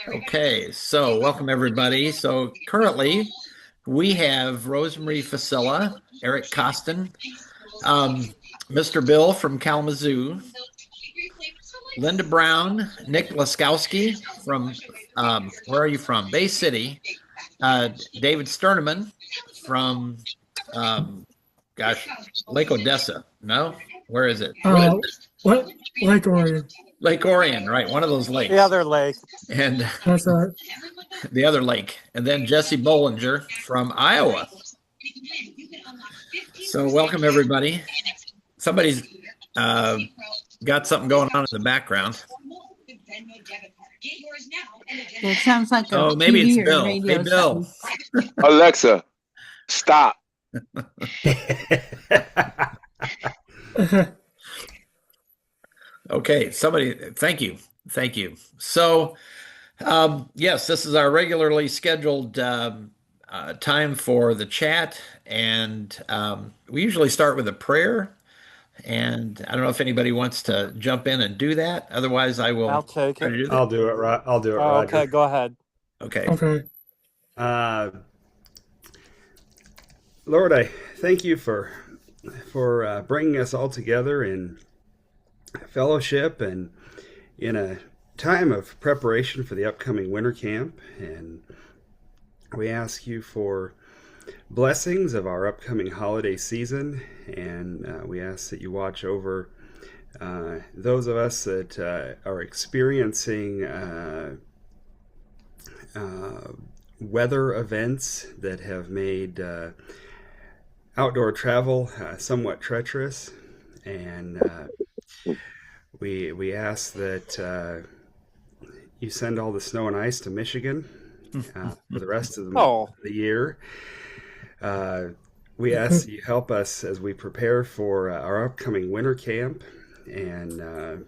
Okay, so welcome everybody. So currently we have Rosemary Facilla, Eric Costin, um, Mr. Bill from Kalamazoo, Linda Brown, Nick Laskowski from where are you from? Bay City, David Sterneman from um, gosh, Lake Odessa. No, where is it? What is Uh, it? what Lake Orion? Lake Orion, right? One of those The lakes. other lake. And That's right. the other lake. And then Jesse Bollinger from Iowa. So welcome everybody. Somebody's uh, got something going on in the background. It sounds like a Oh, maybe it's TV or Bill. radio Hey, or Bill. something. Alexa, stop. Okay, somebody, thank you. Thank you. So, yes, this is our regularly scheduled time for the chat. And we usually start with a prayer. And I don't know if anybody wants to jump in and do that. Otherwise, I will I'll take try it. to do that. I'll do it, right? I'll do it, Oh, Roger. okay, go ahead. Okay. Okay. Lord, I thank you for bringing us all together in fellowship and in a time of preparation for the upcoming winter camp. And we ask you for blessings of our upcoming holiday season. And we ask that you watch over those of us that are experiencing weather events that have made outdoor travel somewhat treacherous, and we ask that you send all the snow and ice to Michigan for the rest of the year. We ask that you help us as we prepare for our upcoming winter camp, and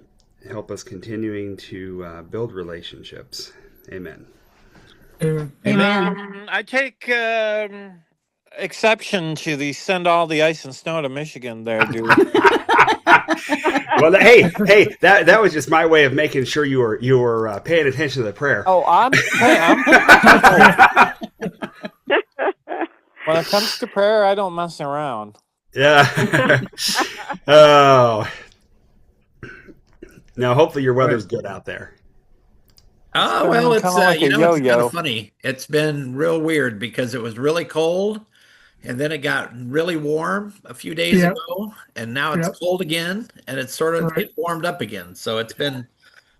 help us continuing to build relationships. Amen. Amen. I take exception to the send all the ice and snow to Michigan there, dude. Well, hey, that was just my way of making sure you were paying attention to the prayer. Oh, I'm when it comes to prayer, I don't mess around. Yeah. Oh. Now, hopefully your weather's good out there. Oh, well, it's kinda like a it's kind yo-yo. of funny. It's been real weird because it was really cold and then it got really warm a few days Yep. ago, and now it's Yep. cold again, and it's sort of Right. getting warmed up again. So it's been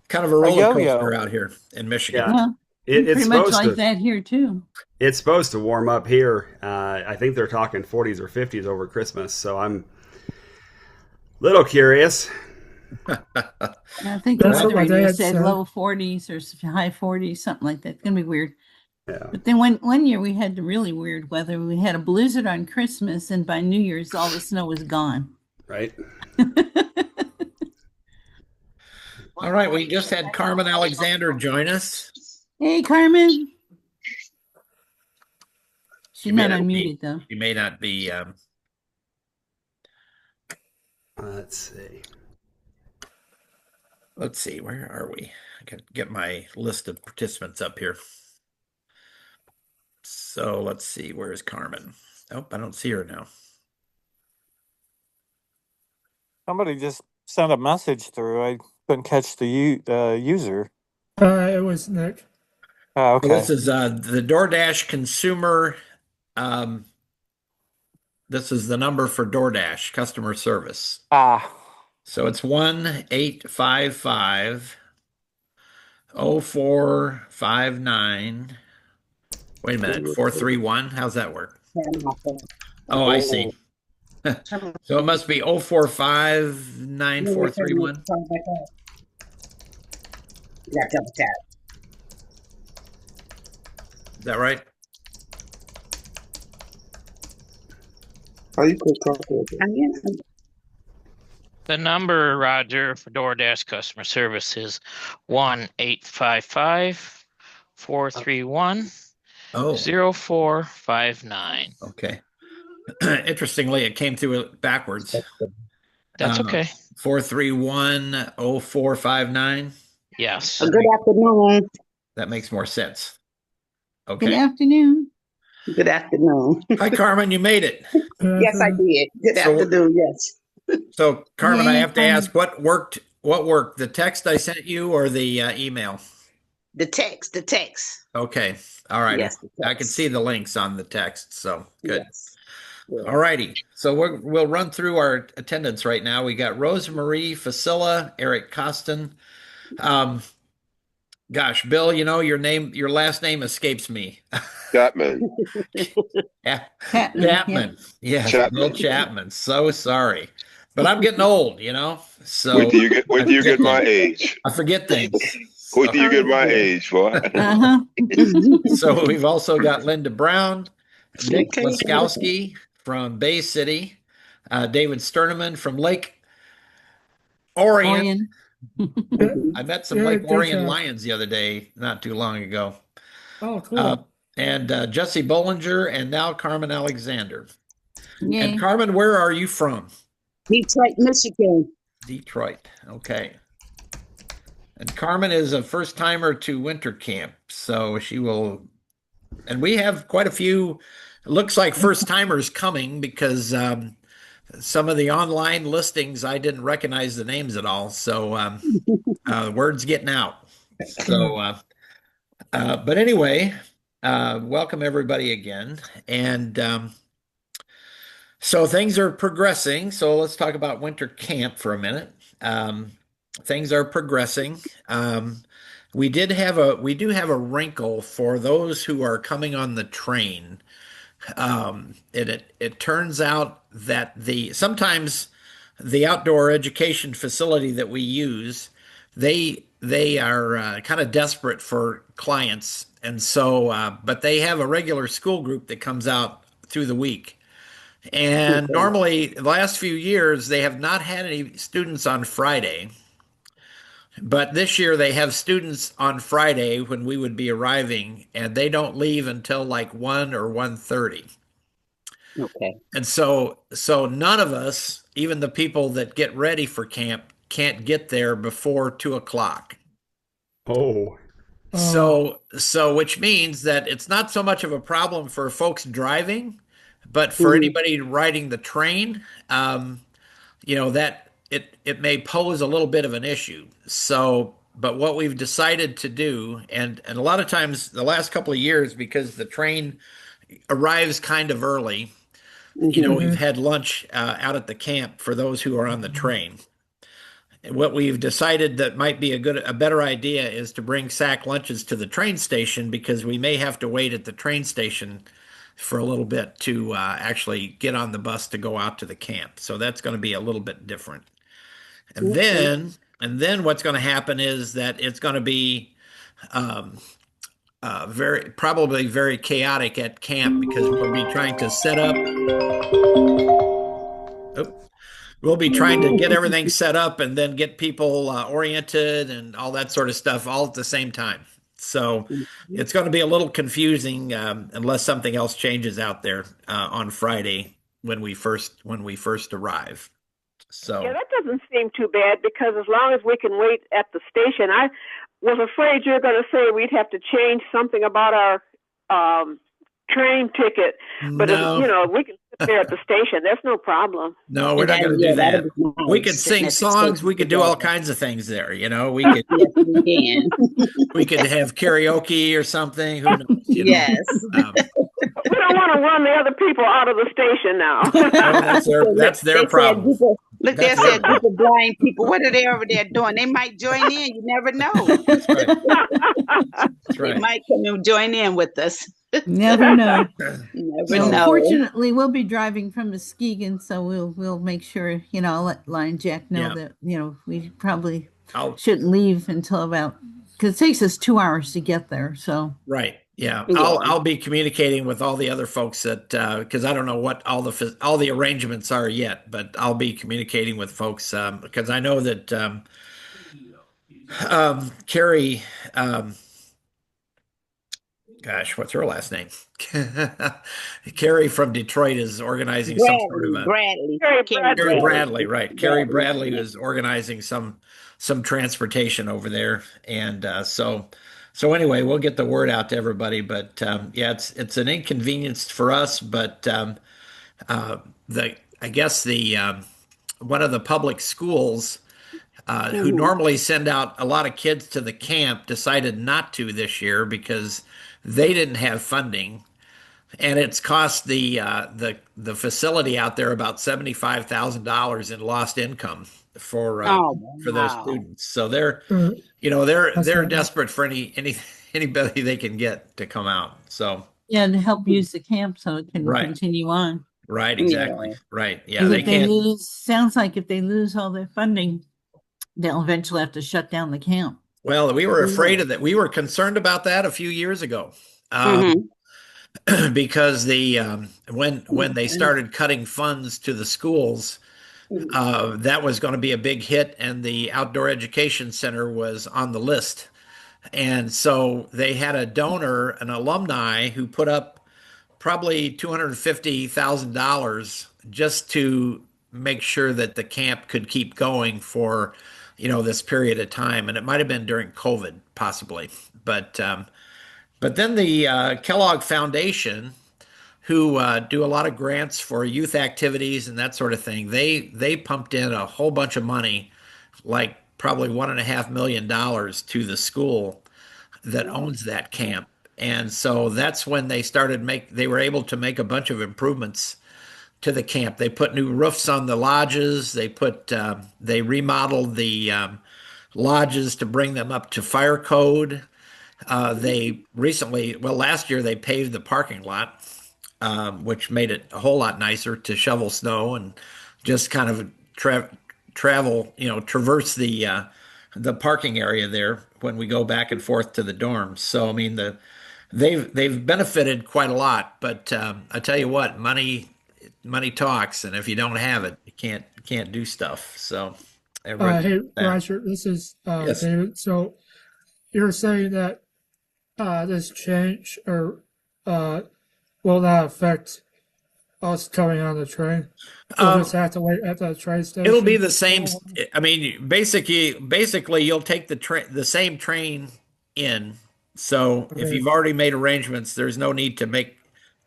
kind of a A roller yo-yo. coaster out here in Michigan. Yeah. Well, It's pretty much supposed like to. that here too. It's supposed to warm up here. I think they're talking 40s or 50s over Christmas. So I'm a little curious. I think the That's what weather my radio dad said said. low 40s or high 40s, something like that. It's gonna be weird. Yeah. But then one year we had the really weird weather. We had a blizzard on Christmas, and by New Year's all the snow was gone. Right. All right, we just had Carmen Alexander join us. Hey, Carmen. She's may not not be- unmuted though. She may not be. Let's see. Let's see, where are we? I can get my list of participants up here. So let's see, where's Carmen? Oh, I don't see her now. Somebody just sent a message through. I couldn't catch the user. It was Nick. Oh, okay. This is the DoorDash consumer. This is the number for DoorDash customer service. So it's 1-855-0459. Wait a minute, 431. How's that work? Oh, I see. So it must be 0459431. Yeah, double tap. Is that right? How you could talk to The number, Roger, for DoorDash customer service is 1-855-431-0459. Okay. Interestingly, it came through backwards. That's okay. 431-0459. Yes. Good afternoon. That makes more sense. Good Okay. afternoon. Good afternoon. Hi, Carmen. You made it. Yes, I did. Good So- afternoon. Yes. So, Carmen, I Yay, have to Carmen. ask, what worked? What worked? The text I sent you or the email? The text. Okay. All right. Yes, the I can text. see the links on the text. So good. Yes. Yes. All righty. So we'll run through our attendance right now. We got Rosemarie Facilla, Eric Costin. Gosh, Bill, you know your last name escapes me. Chapman. Yeah, Chapman, Chapman. Yes, Chapman. Bill Chapman. So sorry, but I'm getting old, you know. So Wait till you get my age. I forget things. Wait till you get my age, boy. Uh-huh. So we've also got Linda Brown, Nick Okay. Laskowski from Bay City, David Sterneman from Lake Orion. Orion. I met some Yeah, Lake good Orion job. lions the other day, not too long ago. Oh, cool. And Jesse Bollinger and now Carmen Alexander. Yay. And Carmen, where are you from? Detroit, Michigan. Detroit. Okay. And Carmen is a first timer to winter camp. So she will, and we have quite a few, it looks like first timers coming because some of the online listings, I didn't recognize the names at all. So word's getting out. So, but anyway, welcome everybody again. And so things are progressing. So let's talk about winter camp for a minute. Things are progressing. We do have a wrinkle for those who are coming on the train. It turns out that sometimes the outdoor education facility that we use, they are kind of desperate for clients, and so but they have a regular school group that comes out through the week. And Okay. normally, the last few years, they have not had any students on Friday. But this year they have students on Friday when we would be arriving, and they don't leave until like 1 or 1:30. Okay. And so none of us, even the people that get ready for camp, can't get there before 2 o'clock. Oh, So which means that it's not so much of a problem for folks driving, but for anybody riding the train, that it may pose a little bit of an issue. So, but what we've decided to do, and a lot of times the last couple of years, because the train arrives kind of early, we've had lunch out at the camp for those who are on the train. And what we've decided that might be a better idea is to bring sack lunches to the train station, because we may have to wait at the train station for a little bit to actually get on the bus to go out to the camp. So that's going to be a little bit different. And then what's going to happen is that it's going to be probably very chaotic at camp, because we'll be trying to set up. We'll be trying to get everything set up and then get people oriented and all that sort of stuff all at the same time. So it's going to be a little confusing unless something else changes out there on Friday when we first arrive. So Yeah, that doesn't seem too bad, because as long as we can wait at the station, I was afraid you were going to say we'd have to change something about our train ticket. But no, we can sit there at the station. There's no problem. no, we're not going to do that. We could sing songs. We could do all kinds of things there. We could Yes, we can. we could have karaoke or something. Who knows? Yes. We don't want to run the other people out of the station now. That's their They said problem. people- Look, they That's said their group of blind people. What are they over there doing? They might join in. You never know. That's right. That's They right. might come and join in with us. Never know. You never Well, know. fortunately, we'll be driving from Muskegon, so we'll make sure, I'll let Lion Jack know Yeah. that, we probably Oh, shouldn't leave until because it takes us 2 hours to get there. So right. Yeah. Yeah. I'll be communicating with all the other folks that because I don't know what all the arrangements are yet, but I'll be communicating with folks because I know that Carrie. Gosh, what's her last name? Carrie from Detroit is organizing some sort of a Bradley. Carrie Bradley, right? Carrie Bradley is organizing some transportation over there, and so So anyway, we'll get the word out to everybody. But yeah, it's an inconvenience for us. But uh, the I guess the one of the public schools who normally send out a lot of kids to the camp decided not to this year because they didn't have funding, and it's cost the facility out there about $75,000 in lost income for Oh, for those wow. students. So they're Uh, they're Okay. desperate for anybody they can get to come out. So Yeah, to help use the camp so it can Right. continue on. right, exactly, right. Yeah, 'Cause they if they can't. lose, sounds like if they lose all their funding, they'll eventually have to shut down the camp. Well, we were afraid of that. We were concerned about that a few years ago. Um, because when they started cutting funds to the schools, that was going to be a big hit, and the outdoor education center was on the list. And so they had a donor, an alumni, who put up probably $250,000 just to make sure that the camp could keep going for, this period of time. And it might have been during COVID, possibly. But then the Kellogg Foundation, who do a lot of grants for youth activities and that sort of thing, they pumped in a whole bunch of money, like probably $1.5 million to the school that owns that camp. And so that's when they were able to make a bunch of improvements to the camp. They put new roofs on the lodges. They remodeled the lodges to bring them up to fire code. Last year they paved the parking lot, which made it a whole lot nicer to shovel snow and just kind of traverse the parking area there when we go back and forth to the dorms. So I mean they've benefited quite a lot, but I tell you what, money talks, and if you don't have it, you can't do stuff. So Hey, Roger, this is Yes. David. So you're saying that this change or will not affect us coming on the train? We'll just have to wait at the train station? It'll be the same. I mean, basically, you'll take the same train in. So if Okay. you've already made arrangements, there's no need to make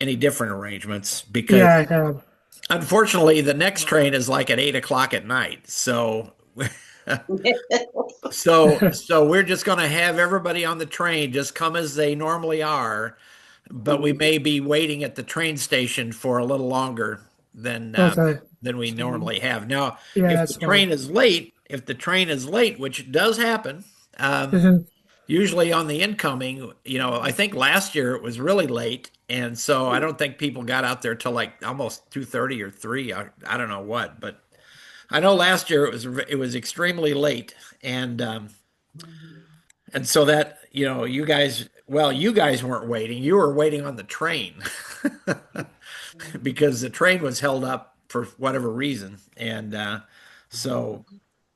any different arrangements because, Yeah, I have. unfortunately, the next train is like at 8 o'clock at night. So, so we're just going to have everybody on the train just come as they normally are, but we may be waiting at the train station for a little longer than Okay. than we normally have. Now, Yeah, if that's the train is late, which does happen, fine. usually on the incoming, I think last year it was really late, and so I don't think people got out there till like almost 2:30 or 3. I don't know what, but I know last year it was extremely late, and so that you guys weren't waiting. You were waiting on the train because the train was held up for whatever reason, and so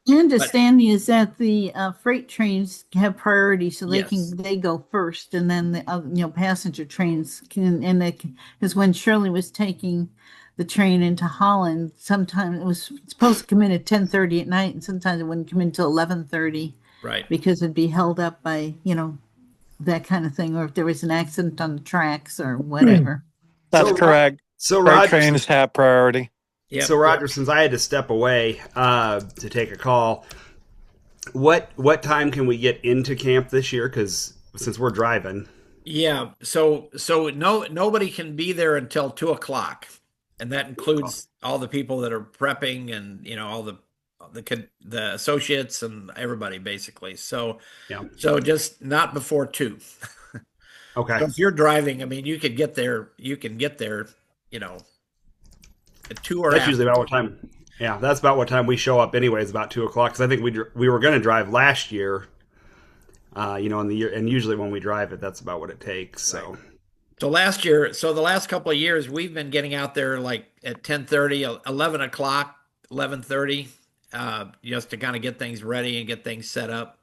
My understanding is that the freight trains have priority, so Yes. they go first, and then the passenger trains can. And because when Shirley was taking the train into Holland, sometimes it was supposed to come in at 10:30 at night, and sometimes it wouldn't come in until 11:30 right. because it'd be held up by that kind of thing, or if there was an accident on the tracks or whatever. That's So- correct. So Freight Roger, trains have priority. Yep. so Roger, since I had to step away to take a call, what time can we get into camp this year? Because since we're driving, Yeah, so nobody can be there until 2 o'clock, and that includes all the people that are prepping and all the associates and everybody basically. So Yeah. so just not before 2. okay. So if you're driving, I mean, you can get there, at 2 or That's after. usually about what time. Yeah, that's about what time we show up. Anyways, about 2 o'clock. Because I think we were going to drive last year. In the year, and usually when we drive it, that's about what it takes. So So the last couple of years, we've been getting out there like at 10:30, 11 o'clock, 11:30, just to kind of get things ready and get things set up.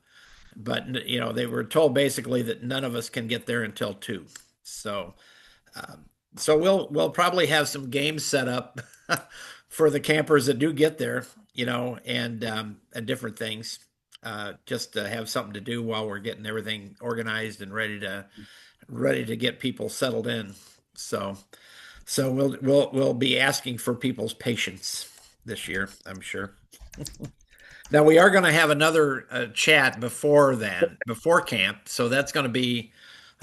But they were told basically that none of us can get there until 2. So, so we'll probably have some games set up for the campers that do get there, and different things. just to have something to do while we're getting everything organized and ready to get people settled in. So we'll be asking for people's patience this year, I'm sure. Now we are going to have another chat before camp. So that's going to be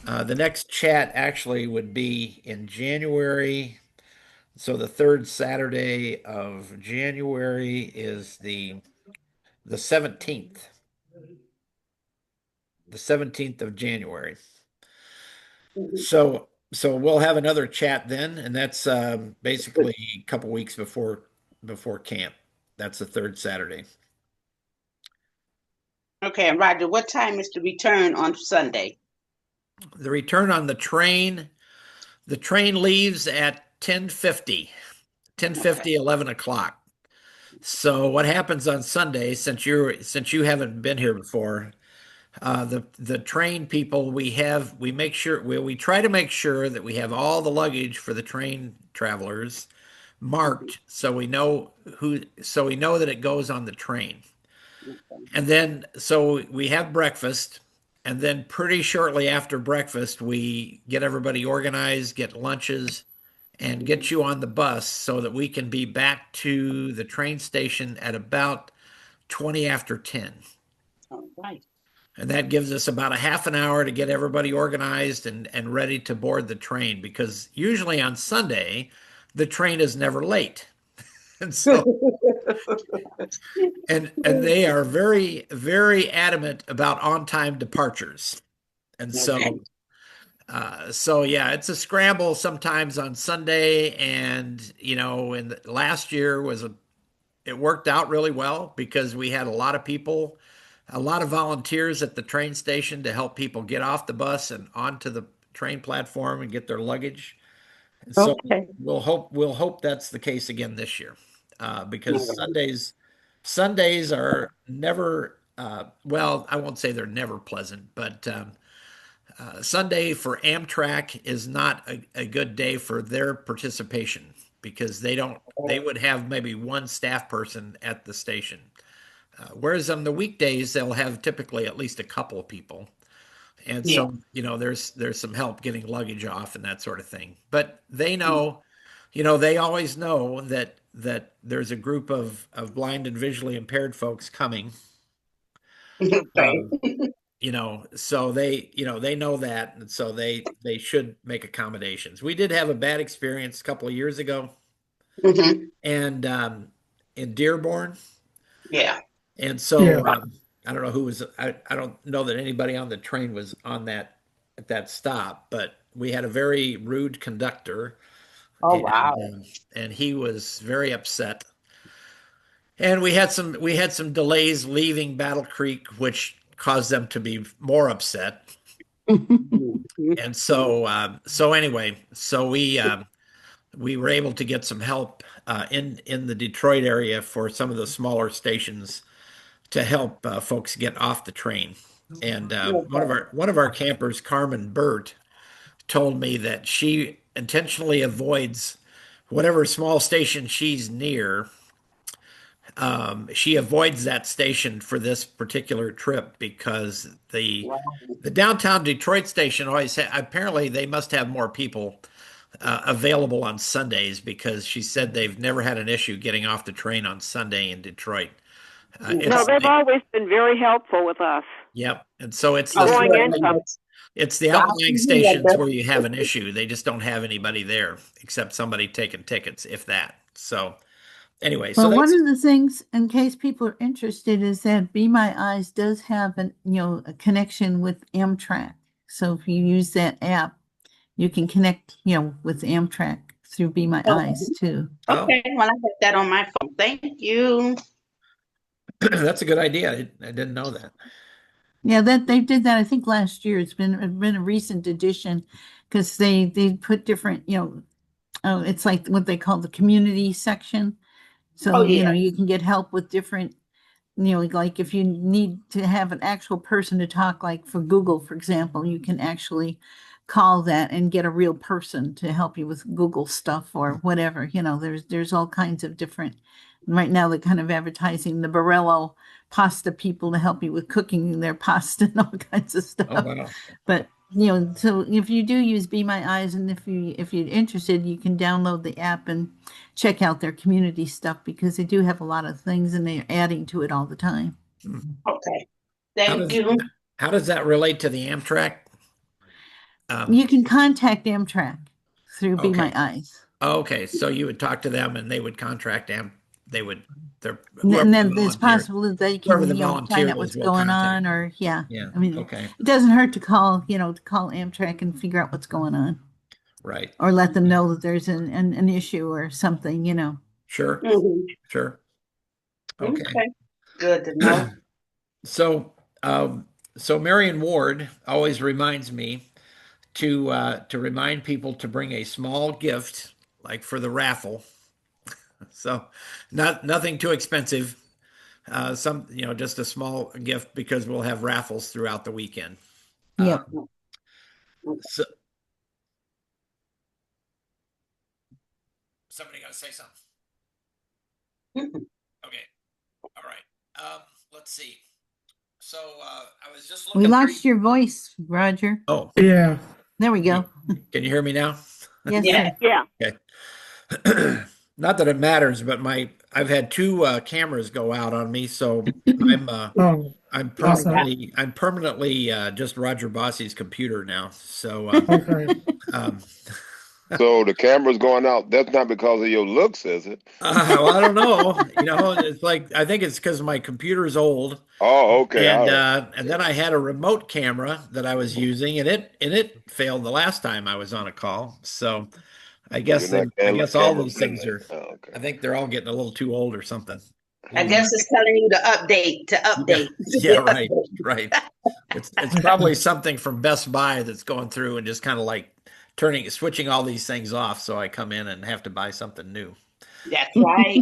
the next chat actually would be in January. So the third Saturday of January is the 17th. The 17th of January. So we'll have another chat then, and that's basically a couple weeks before camp. That's the third Saturday. Okay, and Roger, what time is the return on Sunday? The return on the train leaves at 10:50, 11 o'clock. So what happens on Sunday, since you haven't been here before, the train people we try to make sure that we have all the luggage for the train travelers marked so we know that it goes on the train. And then so we have breakfast, and then pretty shortly after breakfast we get everybody organized, get lunches, and get you on the bus so that we can be back to the train station at about 20 after 10. All right. And that gives us about a half an hour to get everybody organized and ready to board the train, because usually on Sunday, the train is never late. And so, and they are very, very adamant about on-time departures. And so, so yeah, it's a scramble sometimes on Sunday. And, and last year it worked out really well because we had a lot of people, a lot of volunteers at the train station to help people get off the bus and onto the train platform and get their luggage. And so we'll hope that's the case again this year, because Sundays are never, well, I won't say they're never pleasant, but Sunday for Amtrak is not a good day for their participation, because they would have maybe one staff person at the station. Whereas on the weekdays, they'll have typically at least a couple of people. And so, there's some help getting luggage off and that sort of thing. But they know, they always know that there's a group of blind and visually impaired folks coming. So they know that, and so they should make accommodations. We did have a bad experience a couple of years ago, and in Dearborn. Yeah. And so I don't know who was. I don't know that anybody on the train was on at that stop, but we had a very rude conductor. Oh, wow. And he was very upset. And we had some delays leaving Battle Creek, which caused them to be more upset. And so anyway, we were able to get some help in the Detroit area for some of the smaller stations to help folks get off the train. And one of our campers, Carmen Burt, told me that she intentionally avoids whatever small station she's near. She avoids that station for this particular trip because the downtown Detroit station apparently they must have more people available on Sundays, because she said they've never had an issue getting off the train on Sunday in Detroit. No, they've always been very helpful with us. Yep. And so it's the outlying stations where you have an issue. They just don't have anybody there except somebody taking tickets, if that. So anyway, well, one of the things, in case people are interested, is that Be My Eyes does have a connection with Amtrak. So if you use that app, you can connect, with Amtrak through Be My Eyes too. Okay, well, I put that on my phone. Thank you. That's a good idea. I didn't know that. Yeah, that they did that, I think, last year. It's been a recent addition, because they put different, it's like what they call the community section. So, you can get help with different, like if you need to have an actual person to talk, like for Google, for example, you can actually call that and get a real person to help you with Google stuff or whatever. There's all kinds of different Right now, they're kind of advertising the Barello pasta people to help you with cooking their pasta and all kinds of stuff. Oh, wow. But so if you do use Be My Eyes, and if you're interested, you can download the app and check out their community stuff, because they do have a lot of things and they're adding to it all the time. Okay. How Thank does, you. how does that relate to the Amtrak? You can contact Amtrak through Be My Okay. Eyes. Okay, so you would talk to them and they would contract them. They would, And whoever then the it's volunteer- possible that they whoever can the find volunteer out what's is will going contact on, or Yeah, I mean, okay, it doesn't hurt to call Amtrak and figure out what's going on, right. or let them know that there's an issue or something, Sure, Mhm. sure. Okay. Good to know. So, so Marion Ward always reminds me to remind people to bring a small gift, like for the raffle. So, nothing too expensive. Just a small gift, because we'll have raffles throughout the weekend. Yep. So, somebody got to say something. Okay. All right. Let's see. So I was just looking. We lost your voice, Roger. Oh, Yeah. There we go. can you hear me now? Yes, Yeah. sir. Yeah. Not that it matters, but I've had two cameras go out on me, so Oh, I'm awesome. permanently just Roger Bossie's computer now. So Okay. So the camera's going out. That's not because of your looks, is it? well, I don't know. It's like, I think it's because my computer's old, Oh, okay. and all right. and then I had a remote camera that I was using, and it failed the last time I was on a call. So I guess You're not I camera- guess all camera these things friendly. are. Oh, okay. I think they're all getting a little too old or something. I guess it's telling you to update. Yeah, right, right. It's probably something from Best Buy that's going through and just kind of like switching all these things off, so I come in and have to buy something new. That's right.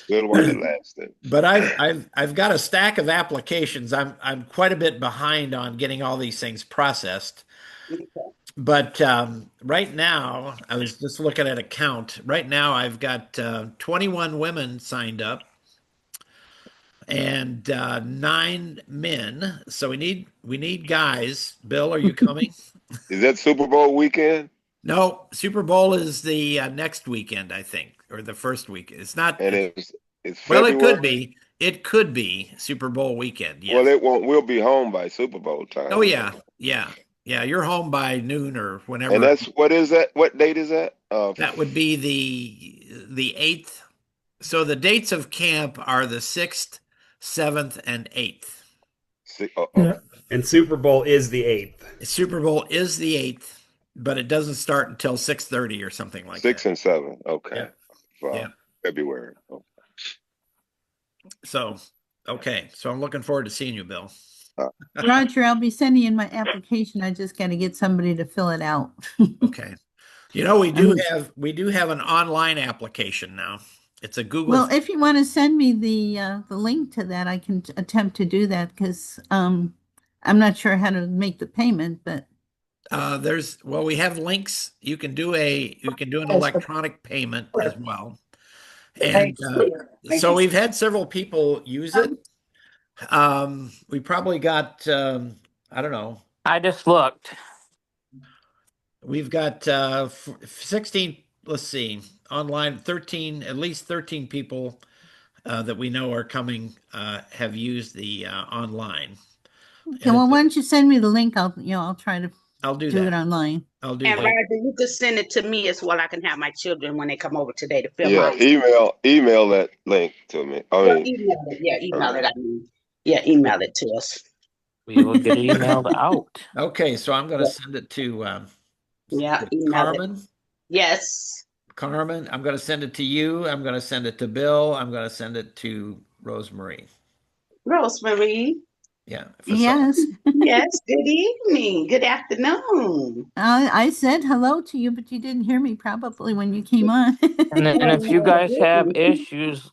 Good while it lasted. But I've got a stack of applications. I'm quite a bit behind on getting all these things processed. But right now, I was just looking at a count. Right now, I've got 21 women signed up and 9 men. So we need guys. Bill, are you coming? Is that Super Bowl weekend? No, Super Bowl is the next weekend, I think, or the first week. It's not. And it's Well, February. it could be. It could be Super Bowl weekend. Yes. Well, it won't. We'll be home by Super Bowl time. Oh yeah, yeah, yeah. You're home by noon or whenever. And that's what is that? What date is that? That would be the 8th. So the dates of camp are the 6th, 7th, and 8th. Yeah. And Super Bowl is the 8th. Super Bowl is the 8th, but it doesn't start until 6:30 or something like 6 that. and 7. Okay. Yeah. Well, Yeah. February. Okay. So, okay. So I'm looking forward to seeing you, Bill. Roger, I'll be sending in my application. I just got to get somebody to fill it out. Okay. We do have an online application now. It's a Google. Well, if you want to send me the link to that, I can attempt to do that, because I'm not sure how to make the payment, but we have links. You can do an electronic payment as well. And so we've had several people use it. We probably got I don't know. I just looked. We've got 16, let's see, online, at least 13 people that we know are coming have used the online. okay, well, why don't you send me the link? I'll try to I'll do do that. it online. I'll do And that. Roger, you could send it to me as well. I can have my children when they come over today to fill Yeah. out. Email that link to me. I mean, Email it. Email it to us. We will get it emailed out. Okay, so I'm going to send it to Yeah, to email it. Carmen. Yes. Carmen, I'm going to send it to you. I'm going to send it to Bill. I'm going to send it to Rosemary. Rosemary. Yeah. Yes. Yes. Good evening. Good afternoon. I said hello to you, but you didn't hear me probably when you came on. And if you guys have issues,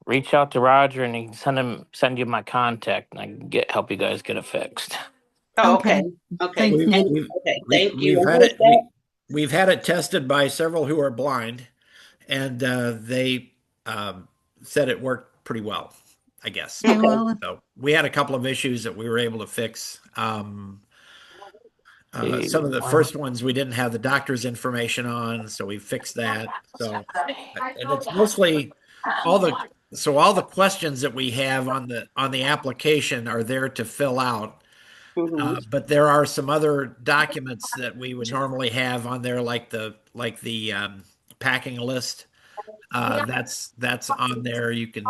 reach out to Roger and he can send you my contact, and I can help you guys get it fixed. Oh, Okay. okay. Thank you. Okay. Thank you. We've And had who's it. that? We've had it tested by several who are blind, and they said it worked pretty well, I guess. Okay, well, So we had a couple of issues that we were able to fix. Some of the first ones we didn't have the doctor's information on, so we fixed that. So, and it's mostly all the questions that we have on the application are there to fill out. But there are some other documents that we would normally have on there, like the packing list. That's on there. You can,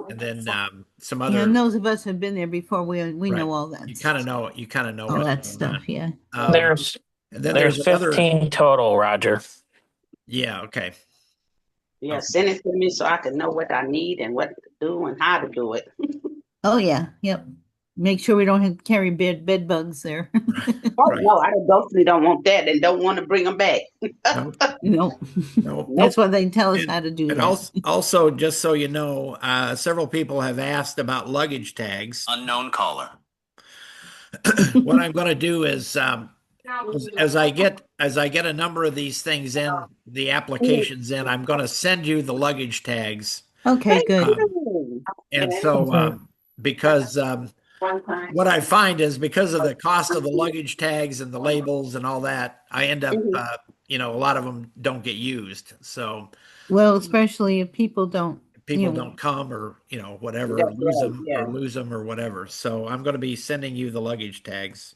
and then some yeah, other. and those of us have been there before. We Right. know all that. You kind of know. You kind of know all what's that going stuff. on. Yeah. There's And then there's another. 15 total, Roger. Yeah. Okay. Yeah, send it to me so I can know what I need and what to do and how to do it. Oh yeah. Yep. Make sure we don't have carry bed bugs there. Oh, no, I definitely don't want that and don't want to bring them back. No. No. That's why they tell us how to do And that. also, just so you know, several people have asked about luggage tags. Unknown caller. What I'm going to do is, as I get a number of these things in, the applications in, I'm going to send you the luggage tags. Okay, good. And so, because what I find is because of the cost of the luggage tags and the labels and all that, I end up, a lot of them don't get used. So Well, especially if people don't. people don't come or, whatever, Yeah, or lose yeah. them or whatever. So I'm going to be sending you the luggage tags.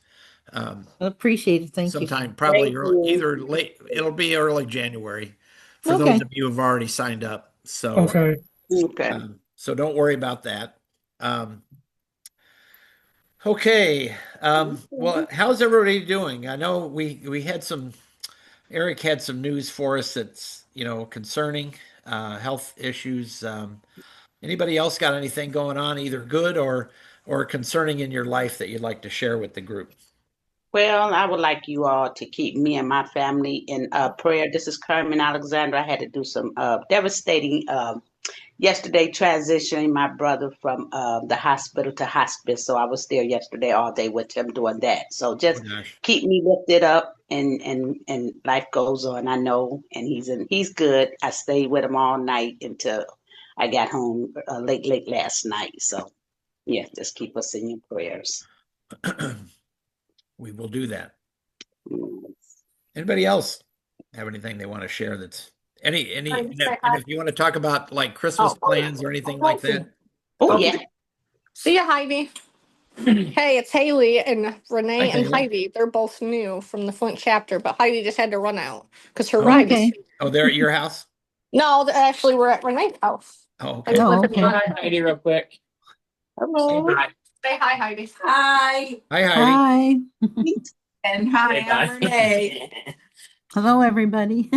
Appreciate it. Thank you. Sometime probably Thank early, you. either late, it'll be early January for Okay. those of you who've already signed up. So, Okay. Okay. so don't worry about that. Okay. Well, how's everybody doing? I know we had Eric had some news for us that's, concerning, health issues. Anybody else got anything going on, either good or concerning in your life that you'd like to share with the group? Well, I would like you all to keep me and my family in prayer. This is Carmen Alexander. I had to do some devastating yesterday transitioning my brother from the hospital to hospice. So I was there yesterday all day with him doing that. So just keep me lifted up and life goes on. I know, and he's good. I stayed with him all night until I got home late last night. So yeah, just keep us in your prayers. We will do that. Anybody else have anything they want to share that's and if you want to talk about like Christmas plans or anything like that? Oh yeah. See ya, Heidi. Hey, it's Haley and Renee Hi, and Haley. Heidi. They're both new from the Flint chapter, but Heidi just had to run out because her ride Okay. is. Oh, they're at your house? No, actually, we're at Renee's house. Oh, okay. Oh, okay. Hi, Heidi, real quick. Hello. Say hi. Say hi, Heidi. Hi. Hi, Heidi. Hi. And hi, Say I'm bye. Renee. Hello, everybody.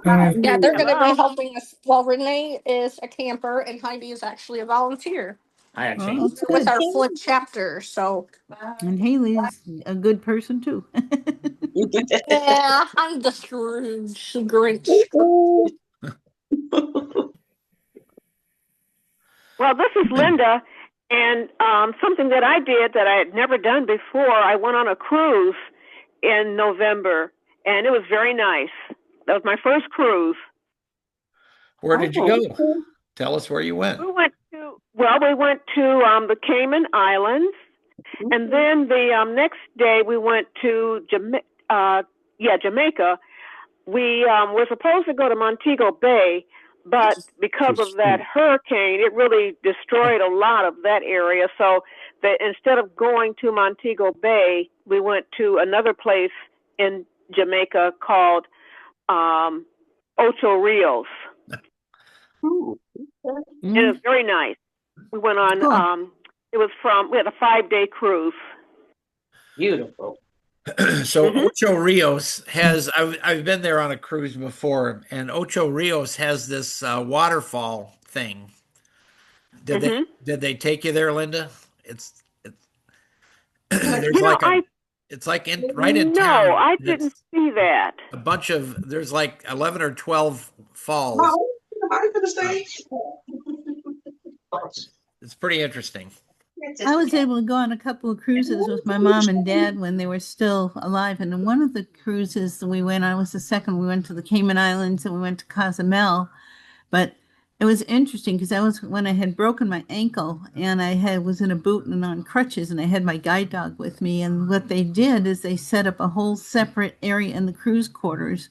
Hi. Yeah, they're going to Hello. be helping us. Well, Renee is a camper and Heidi is actually a volunteer I actually. Oh, that's with good. our Flint chapter. So, And Haley's a good person too. yeah, I'm the Scrooge Grinch. Well, this is Linda, and something that I did that I had never done before, I went on a cruise in November, and it was very nice. That was my first cruise. Where did you go? Tell us where you went. We went to the Cayman Islands, and then the next day we went to Jamaica. We were supposed to go to Montego Bay, but because of that hurricane, it really destroyed a lot of that area. So that instead of going to Montego Bay, we went to another place in Jamaica called Ocho Rios. And it was very nice. We went on, we had a 5-day cruise. Beautiful. So Ocho Rios has, I've been there on a cruise before, and Ocho Rios has this waterfall thing. Did they take you there, Linda? It's there's it's like right in town. No, I didn't see that. A bunch of there's like 11 or 12 falls. Nobody for the stage. It's pretty interesting. I was able to go on a couple of cruises with my mom and dad when they were still alive. And one of the cruises that we went on was the second. We went to the Cayman Islands and we went to Cozumel. But it was interesting because that was when I had broken my ankle and was in a boot and on crutches and I had my guide dog with me. And what they did is they set up a whole separate area in the cruise quarters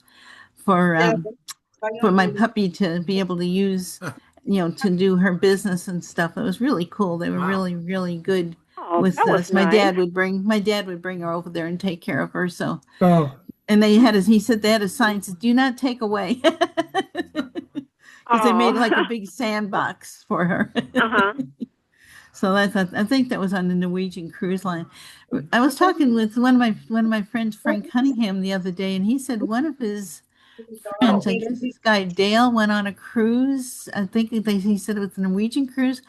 for my puppy to be able to use, to do her business and stuff. It was really cool. They were really, really good with that was us. My nice. dad would bring her over there and take care of her. So, Oh, and he said they had a sign that says, "Do not take away." Because they made like a big sandbox for her. Uh-huh. So I think that was on the Norwegian Cruise Line. I was talking with one of my friends, Frank Cunningham, the other day, and he said one of his friends, I guess this guy Dale, went on a cruise. I think he said it was a Norwegian cruise,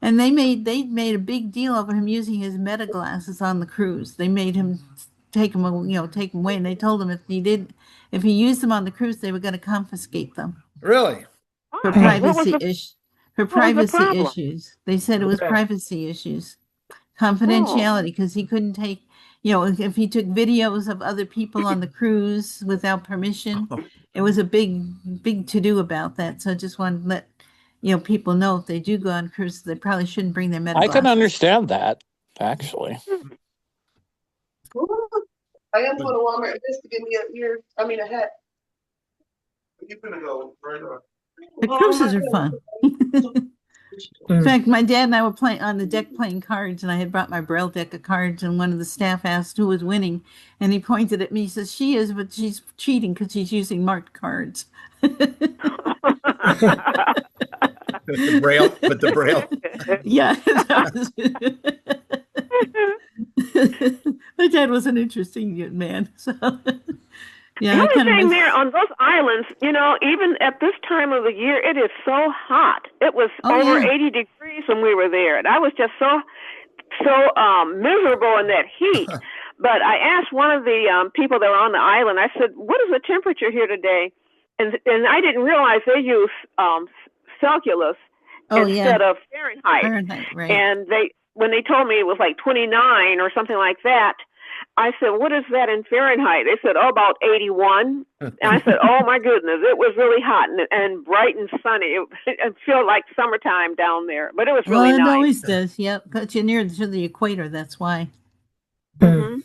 and they made a big deal of him using his meta glasses on the cruise. They made him take them away, and they told him if he used them on the cruise, they were going to confiscate them. Really? For Why? privacy problem? issues. They said it was privacy issues, confidentiality, because he couldn't take, if he took videos of other people on the cruise without permission, it was a big to do about that. So I just wanted to let people know if they do go on cruises, they probably shouldn't bring their medical. I can understand that, actually. I am going to Walmart just to give me a hat. You're gonna go right on. The cruises are fun. In fact, my dad and I were playing on the deck playing cards, and I had brought my Braille deck of cards, and one of the staff asked who was winning, and he pointed at me. He says, "She is, but she's cheating because she's using marked cards." With the braille. Yeah. My dad was an interesting man. So, yeah. The I only kind of thing miss- there on those islands, even at this time of the year, it is so hot. It was over 80 degrees when we were there, and I was just so miserable in that heat. But I asked one of the people that were on the island, I said, "What is the temperature here today?" And I didn't realize they use Celsius instead of Fahrenheit. Right. And when they told me it was like 29 or something like that, I said, "What is that in Fahrenheit?" They said, "Oh, about 81." And I said, "Oh my goodness, it was really hot and bright and sunny. It felt like summertime down there, but it was really It nice." always does. Yep. Because you're near to the equator. That's why. Mhm.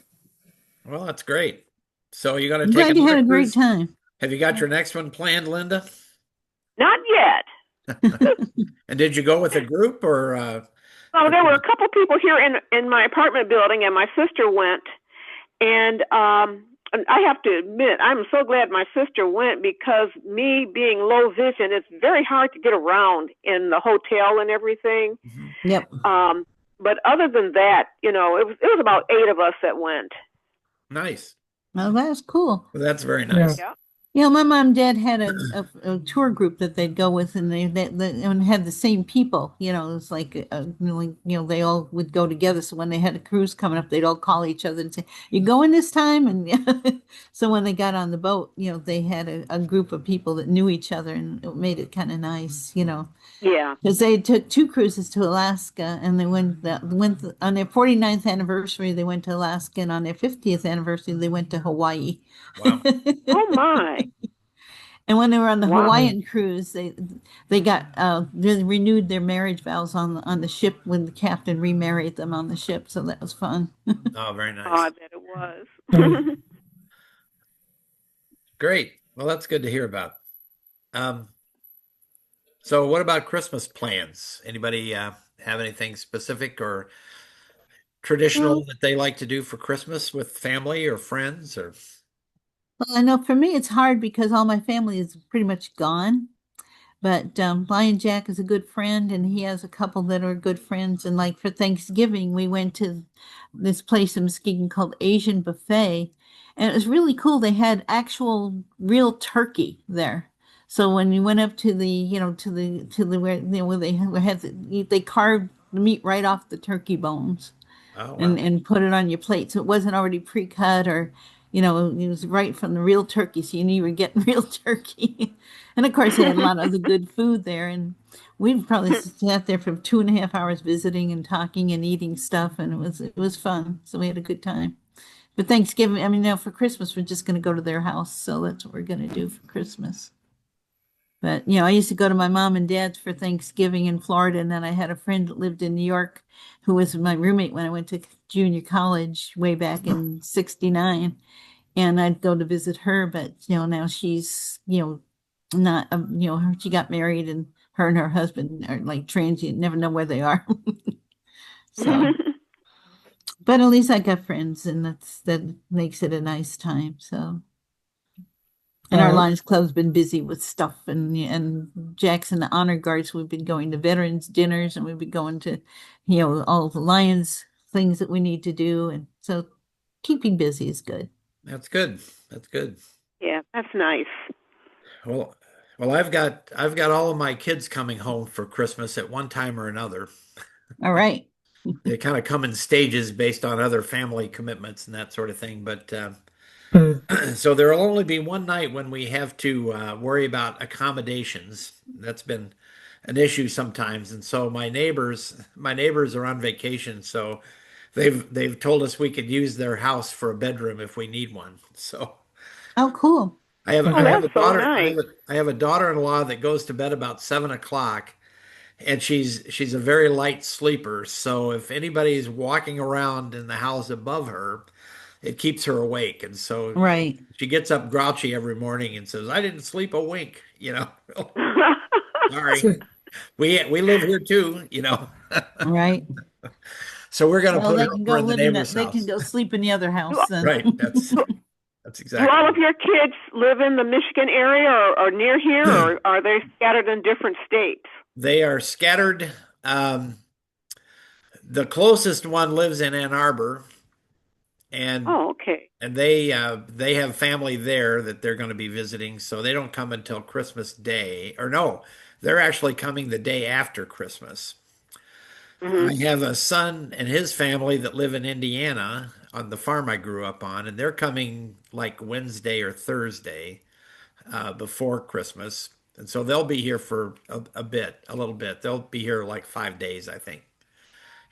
Well, that's great. So you're going I'm to take glad you another had a great cruise? time. Have you got your next one planned, Linda? Not yet. And did you go with a group or? Oh, there were a couple people here in my apartment building, and my sister went. And I have to admit, I'm so glad my sister went, because me being low vision, it's very hard to get around in the hotel and everything. Yep. But other than that, it was about 8 of us that went. Nice. Well, that's cool. Well, that's very nice. Yeah. My mom and dad had a tour group that they'd go with, and they had the same people. It was like, they all would go together. So when they had a cruise coming up, they'd all call each other and say, "You going this time?" And so when they got on the boat, they had a group of people that knew each other, and it made it kind of nice, Yeah. because they took 2 cruises to Alaska, and they went on their 49th anniversary. They went to Alaska, and on their 50th anniversary, they went to Hawaii. Wow. Oh my. And when they were on the Wow. Hawaiian cruise, they got they renewed their marriage vows on the ship when the captain remarried them on the ship. So that was fun. Oh, very Oh, I nice. bet it was. Great. Well, that's good to hear about. So what about Christmas plans? Anybody have anything specific or traditional that they like to do for Christmas with family or friends or? Well, I know for me it's hard because all my family is pretty much gone. But Lion Jack is a good friend, and he has a couple that are good friends. And like for Thanksgiving, we went to this place in Muskegon called Asian Buffet, and it was really cool. They had actual real turkey there. So when we went up to the, where they carved the meat right off the turkey bones Oh, wow. and put it on your plate. So it wasn't already pre-cut or, You know, it was right from the real turkey, so you knew you were getting real turkey. And of course, they had a lot of the good food there, and we probably sat there for 2.5 hours visiting and talking and eating stuff, and it was fun. So we had a good time. But Thanksgiving, I mean, now for Christmas, we're just going to go to their house, so that's what we're going to do for Christmas. But I used to go to my mom and dad's for Thanksgiving in Florida, and then I had a friend that lived in New York who was my roommate when I went to junior college way back in '69, and I'd go to visit her. But now she's not she got married, and her husband are like transient, never know where they are. So, but at least I got friends, and that makes it a nice time. So. And our Lions Club's been busy with stuff, and Jackson, the Honor Guards, we've been going to veterans dinners, and we've been going to, all the Lions things that we need to do, and so keeping busy is good. That's good. That's good. Yeah, that's nice. Well, I've got all of my kids coming home for Christmas at one time or another. All right. They kind of come in stages based on other family commitments and that sort of thing, but. So there'll only be one night when we have to worry about accommodations. That's been an issue sometimes, and so my neighbors are on vacation, so they've told us we could use their house for a bedroom if we need one. So, oh, cool. I have a that's so daughter. nice. I have a daughter-in-law that goes to bed about 7 o'clock, and she's a very light sleeper. So if anybody's walking around in the house above her, it keeps her awake, and so Right. she gets up grouchy every morning and says, "I didn't sleep a wink." Sorry, we live here too. Right. So we're gonna Well, put they her can over go in the live in neighbor's they house. can go sleep in the other house then. Right. That's Do exactly. all of your kids live in the Michigan area or near here, or are they scattered in different states? They are scattered. The closest one lives in Ann Arbor, and Oh, okay. and they have family there that they're going to be visiting, so they don't come until Christmas Day. Or no, they're actually coming the day after Christmas. I have a son and his family that live in Indiana on the farm I grew up on, and they're coming like Wednesday or Thursday before Christmas. And so they'll be here for a little bit. They'll be here like 5 days, I think.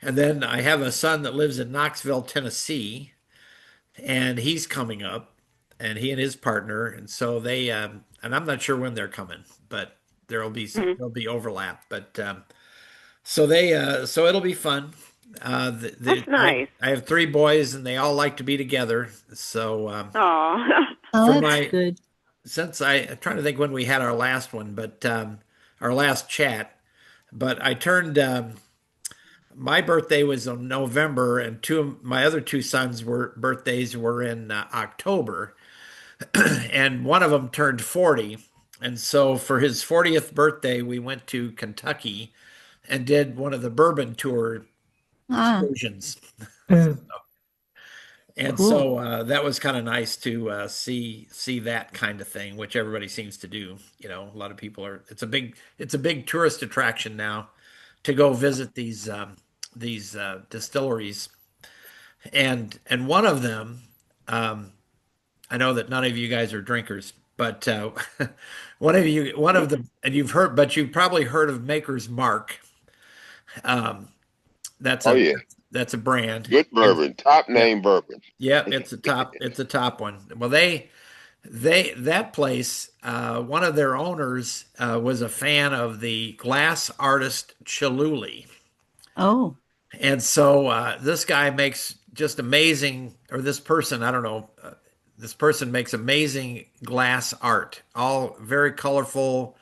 And then I have a son that lives in Knoxville, Tennessee, and he's coming up, and he and his partner, and so they and I'm not sure when they're coming, but there'll be overlap. But so it'll be fun. That's nice. I have 3 boys, and they all like to be together. So Oh, Oh, for that's good. since I'm trying to think when we had our last one, but our last chat, but I turned. My birthday was in November, and my other 2 sons' birthdays were in October, and one of them turned 40. And so for his 40th birthday, we went to Kentucky and did one of the bourbon tour excursions. And Cool. so that was kind of nice to see that kind of thing, which everybody seems to do. A lot of people are. It's a big tourist attraction now to go visit these distilleries, and one of them. I know that none of you guys are drinkers, but one of them, and you've probably heard of Maker's Mark. That's a brand. Good bourbon, top name bourbon. Yeah, it's a top one. Well, that place, one of their owners was a fan of the glass artist Chihuly. Oh, And so this guy makes just amazing, or this person, I don't know, this person makes amazing glass art, all very colorful.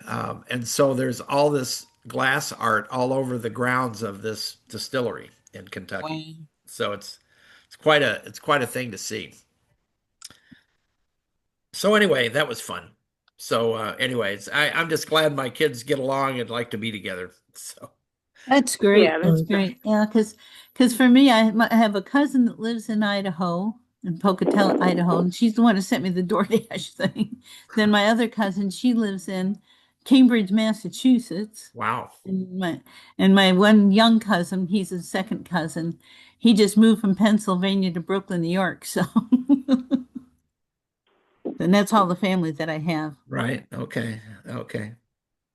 And so there's all this glass art all over the grounds of this distillery in Kentucky. wow. So it's quite a thing to see. So anyway, that was fun. So anyways, I'm just glad my kids get along and like to be together. So That's great. Yeah, that's That's great. Yeah, because for me, I have a cousin that lives in Idaho, in Pocatello, Idaho, and she's the one who sent me the DoorDash thing. Then my other cousin, she lives in Cambridge, Massachusetts. wow. And my one young cousin, he's a second cousin. He just moved from Pennsylvania to Brooklyn, New York. So And that's all the family that I have. Right. Okay. Okay.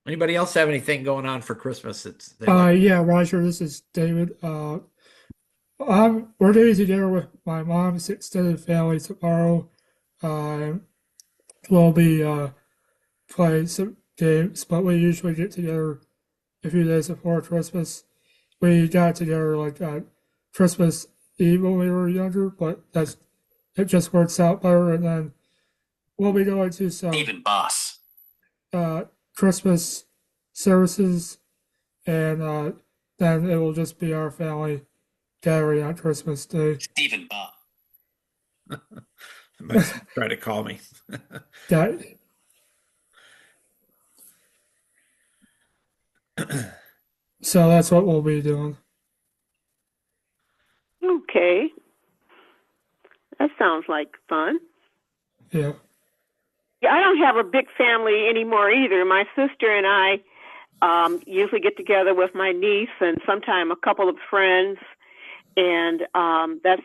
Anybody else have anything going on for Christmas? Yeah, Roger, this is David. We're getting together with my mom's extended family tomorrow. We'll be playing some games, but we usually get together a few days before Christmas. We got together like Christmas Eve when we were younger, but it just works out better. And then we'll be going to some Even boss. Christmas services, and then it will just be our family gathering on Christmas Day. Stephen Bob. Try to call me. That, so that's what we'll be doing. Okay. That sounds like fun. Yeah. Yeah, I don't have a big family anymore either. My sister and I usually get together with my niece and sometime a couple of friends, and that's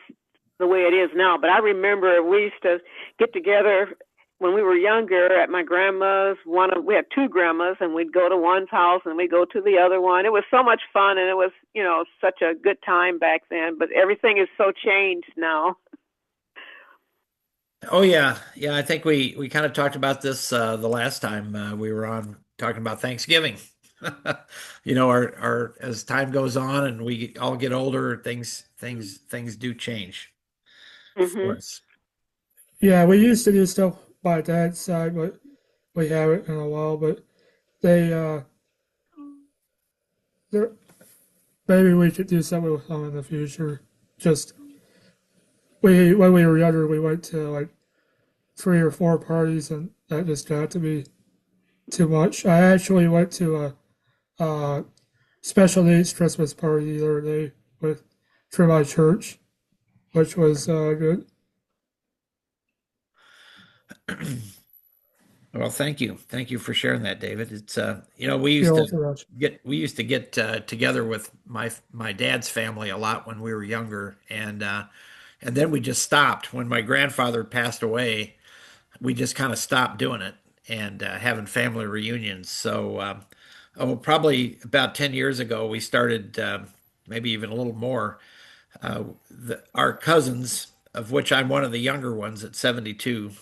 the way it is now. But I remember we used to get together when we were younger at my grandma's. We had two grandmas, and we'd go to one's house and we'd go to the other one. It was so much fun, and it was, such a good time back then. But everything is so changed now. Oh yeah. Yeah. I think we kind of talked about this the last time we were on talking about Thanksgiving. Our as time goes on and we all get older, things do change for us. Yeah, we used to do stuff by Dad's side, but we haven't in a while. But maybe we could do something with them in the future. Just when we were younger, we went to like 3 or 4 parties, and that just got to be too much. I actually went to a special needs Christmas party the other day for my church, which was good. Well, thank you for sharing that, David. It's we used to get together with my dad's family a lot when we were younger, and then we just stopped when my grandfather passed away. We just kind of stopped doing it and having family reunions. So, probably about 10 years ago, we started, maybe even a little more. Our cousins, of which I'm one of the younger ones at 72,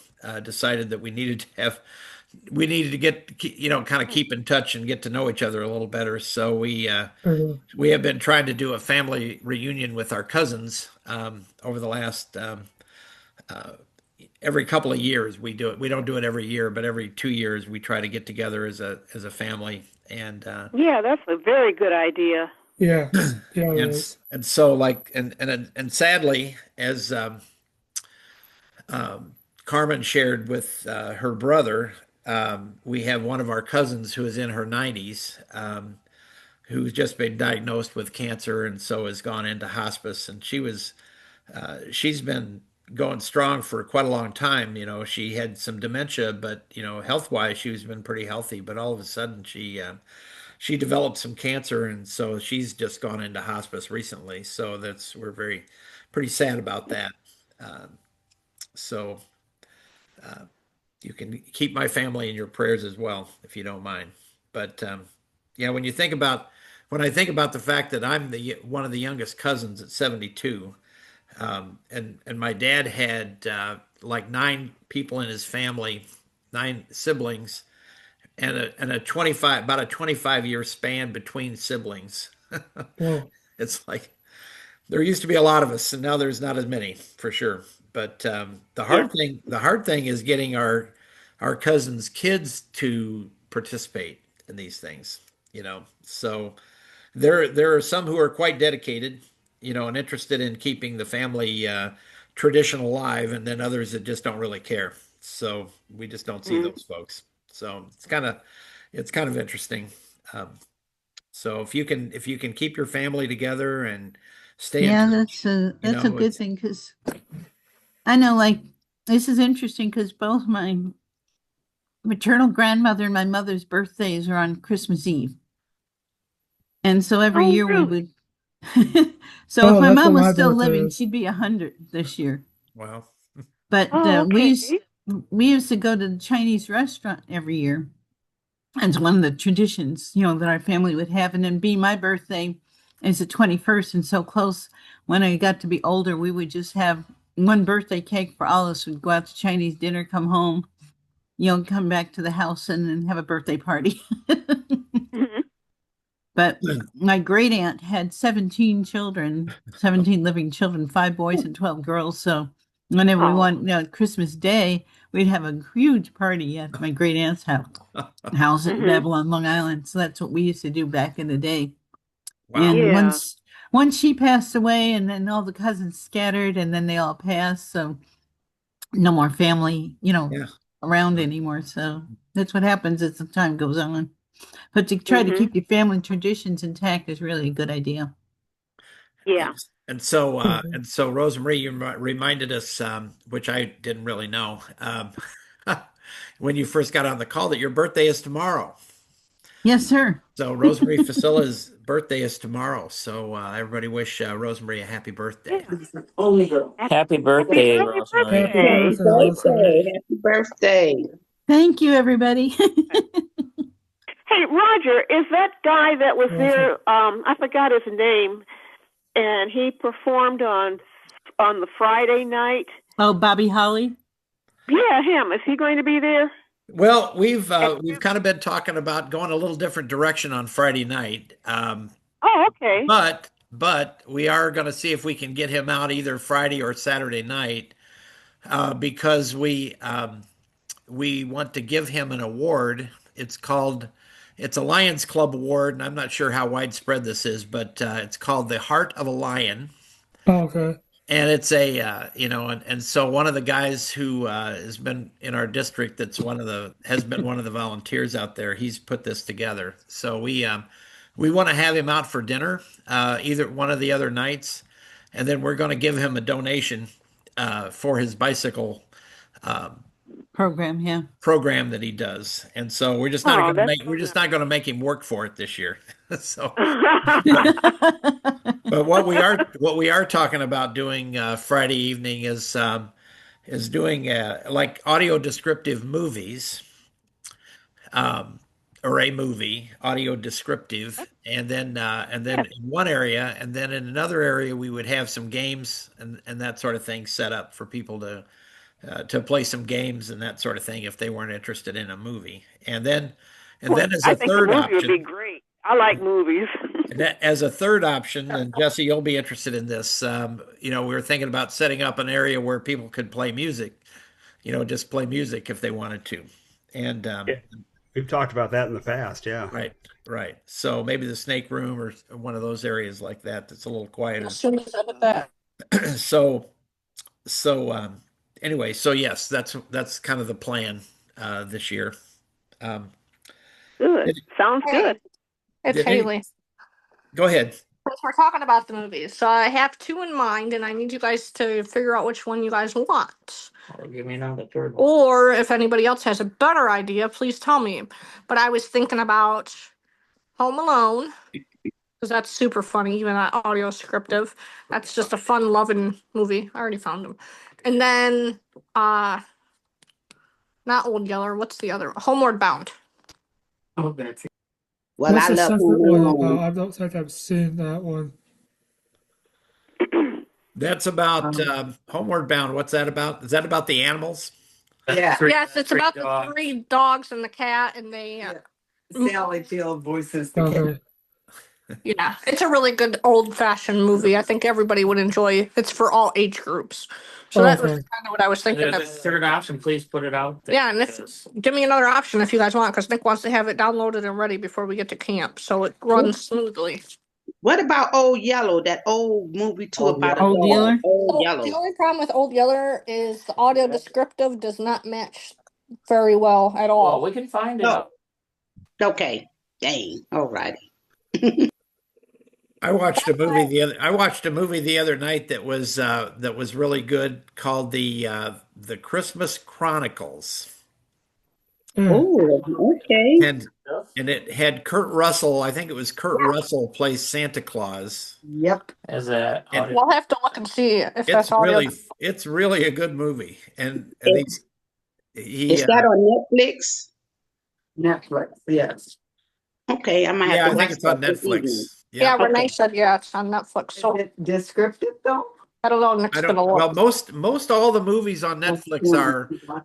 decided that we needed to get, kind of keep in touch and get to know each other a little better. So we have been trying to do a family reunion with our cousins over the last every couple of years. We do it. We don't do it every year, but every 2 years we try to get together as a family. And yeah, that's a very good idea. Yeah, yeah, it is. And so and sadly, as Carmen shared with her brother, we have one of our cousins who is in her 90s, who's just been diagnosed with cancer, and so has gone into hospice. And she's been going strong for quite a long time. She had some dementia, but health-wise, she's been pretty healthy. But all of a sudden, she developed some cancer, and so she's just gone into hospice recently. So we're pretty sad about that. So you can keep my family in your prayers as well, if you don't mind. But yeah, when I think about the fact that I'm one of the youngest cousins at 72. And my dad had like 9 people in his family, 9 siblings, and about a 25-year span between siblings. Yeah. It's like there used to be a lot of us, and now there's not as many for sure. But the hard thing is getting our cousins' kids to participate in these things. So there are some who are quite dedicated, and interested in keeping the family tradition alive, and then others that just don't really care. So we just don't see those folks. So it's kind of interesting. So if you can keep your family together and stay. Yeah, that's a good thing, because I know, like, this is interesting because both my maternal grandmother and my mother's birthdays are on Christmas Eve, and so every year we would. So if my mom was still living, she'd be 100 this year. Wow. But we used to go to the Chinese restaurant every year. And it's one of the traditions, that our family would have. And then being my birthday is the 21st and so close. When I got to be older, we would just have one birthday cake for all of us. We'd go out to Chinese dinner, come home, come back to the house and then have a birthday party. But my great aunt had 17 children, 17 living children, 5 boys and 12 girls. So whenever we want, Christmas Day, we'd have a huge party at my great aunt's house at Babylon, Long Island. So that's what we used to do back in the day. Wow. And Yeah. once she passed away, and then all the cousins scattered, and then they all passed. So no more family, Yeah. around anymore. So that's what happens as the time goes on. But to try to keep your family traditions intact is really a good idea. Yeah. And so Rosemary, you reminded us, which I didn't really know, when you first got on the call, that your birthday is tomorrow. Yes, sir. So Rosemary Facilla's birthday is tomorrow. So everybody wish Rosemary a happy birthday. Happy birthday, Happy Rosemary. Happy birthday. birthday, Rosemary. Happy birthday. Thank you, everybody. Hey, Roger, is that guy that was there? I forgot his name, and he performed on the Friday night. Oh, Bobby Holly. Yeah, him. Is he going to be there? Well, we've kind of been talking about going a little different direction on Friday night. Oh, okay. But we are going to see if we can get him out either Friday or Saturday night, because we want to give him an award. It's a Lions Club award, and I'm not sure how widespread this is, but it's called the Heart of a Lion. Oh, okay. And it's and so one of the guys who has been in our district, has been one of the volunteers out there. He's put this together. So we want to have him out for dinner, either one of the other nights, and then we're going to give him a donation for his bicycle program that he does. And so we're just not going to make him work for it this year. So, but what we are talking about doing Friday evening is doing like audio descriptive movies, or a movie audio descriptive, and then in one area, and then in another area we would have some games and that sort of thing set up for people to play some games and that sort of thing if they weren't interested in a movie. And then as a third option, would be great. I like movies. As a third option, and Jesse, you'll be interested in this. We were thinking about setting up an area where people could play music, just play music if they wanted to. And we've talked about that in the past. Yeah. Right. So maybe the Snake Room or one of those areas like that. That's a little quieter. Anyway, so yes, that's kind of the plan this year. Good. Sounds good. It's Haley. Go ahead. Since we're talking about the movies, so I have 2 in mind, and I need you guys to figure out which one you guys want. Or give me another third one. Or if anybody else has a better idea, please tell me. But I was thinking about Home Alone, because that's super funny, even that audio descriptive. That's just a fun, loving movie. I already found them. And then, not Old Yeller. What's the other? Homeward Bound. Oh, that's it. Well, What's I the love second Home one Alone. about? I don't think I've seen that one. That's about Homeward Bound. What's that about? Is that about the animals? Yeah. Yes, it's about the 3 dogs and the cat, and they. Sally Field voices the kid. Okay. Yeah, it's a really good old-fashioned movie. I think everybody would enjoy it. It's for all age groups. So that was Okay. kind of what I was thinking The of. third option, please put it out there. Yeah, and give me another option if you guys want, because Nick wants to have it downloaded and ready before we get to camp, so it runs smoothly. What about Old Yellow? That old movie too about Old a dog. Yeller? Old The Yellow. only problem with Old Yeller is the audio descriptive does not match very well at Well, all. we can find it No. out. Okay. Dang. All righty. I watched a movie the other night that was really good, called the Christmas Chronicles. Oh, okay. And it had Kurt Russell. I think it was Kurt Russell plays Santa Claus. Yep. As a And We'll have to look and see if that's audio. it's really a good movie. And he, Is that on Netflix? Netflix, yes. Okay, I might have yeah, to I think watch it's on that this evening. Netflix. Yeah, Yeah. Renee said yeah, it's on Netflix. Is So it descriptive though? I don't know. Nick's I gonna don't, well, look. most all the movies on Netflix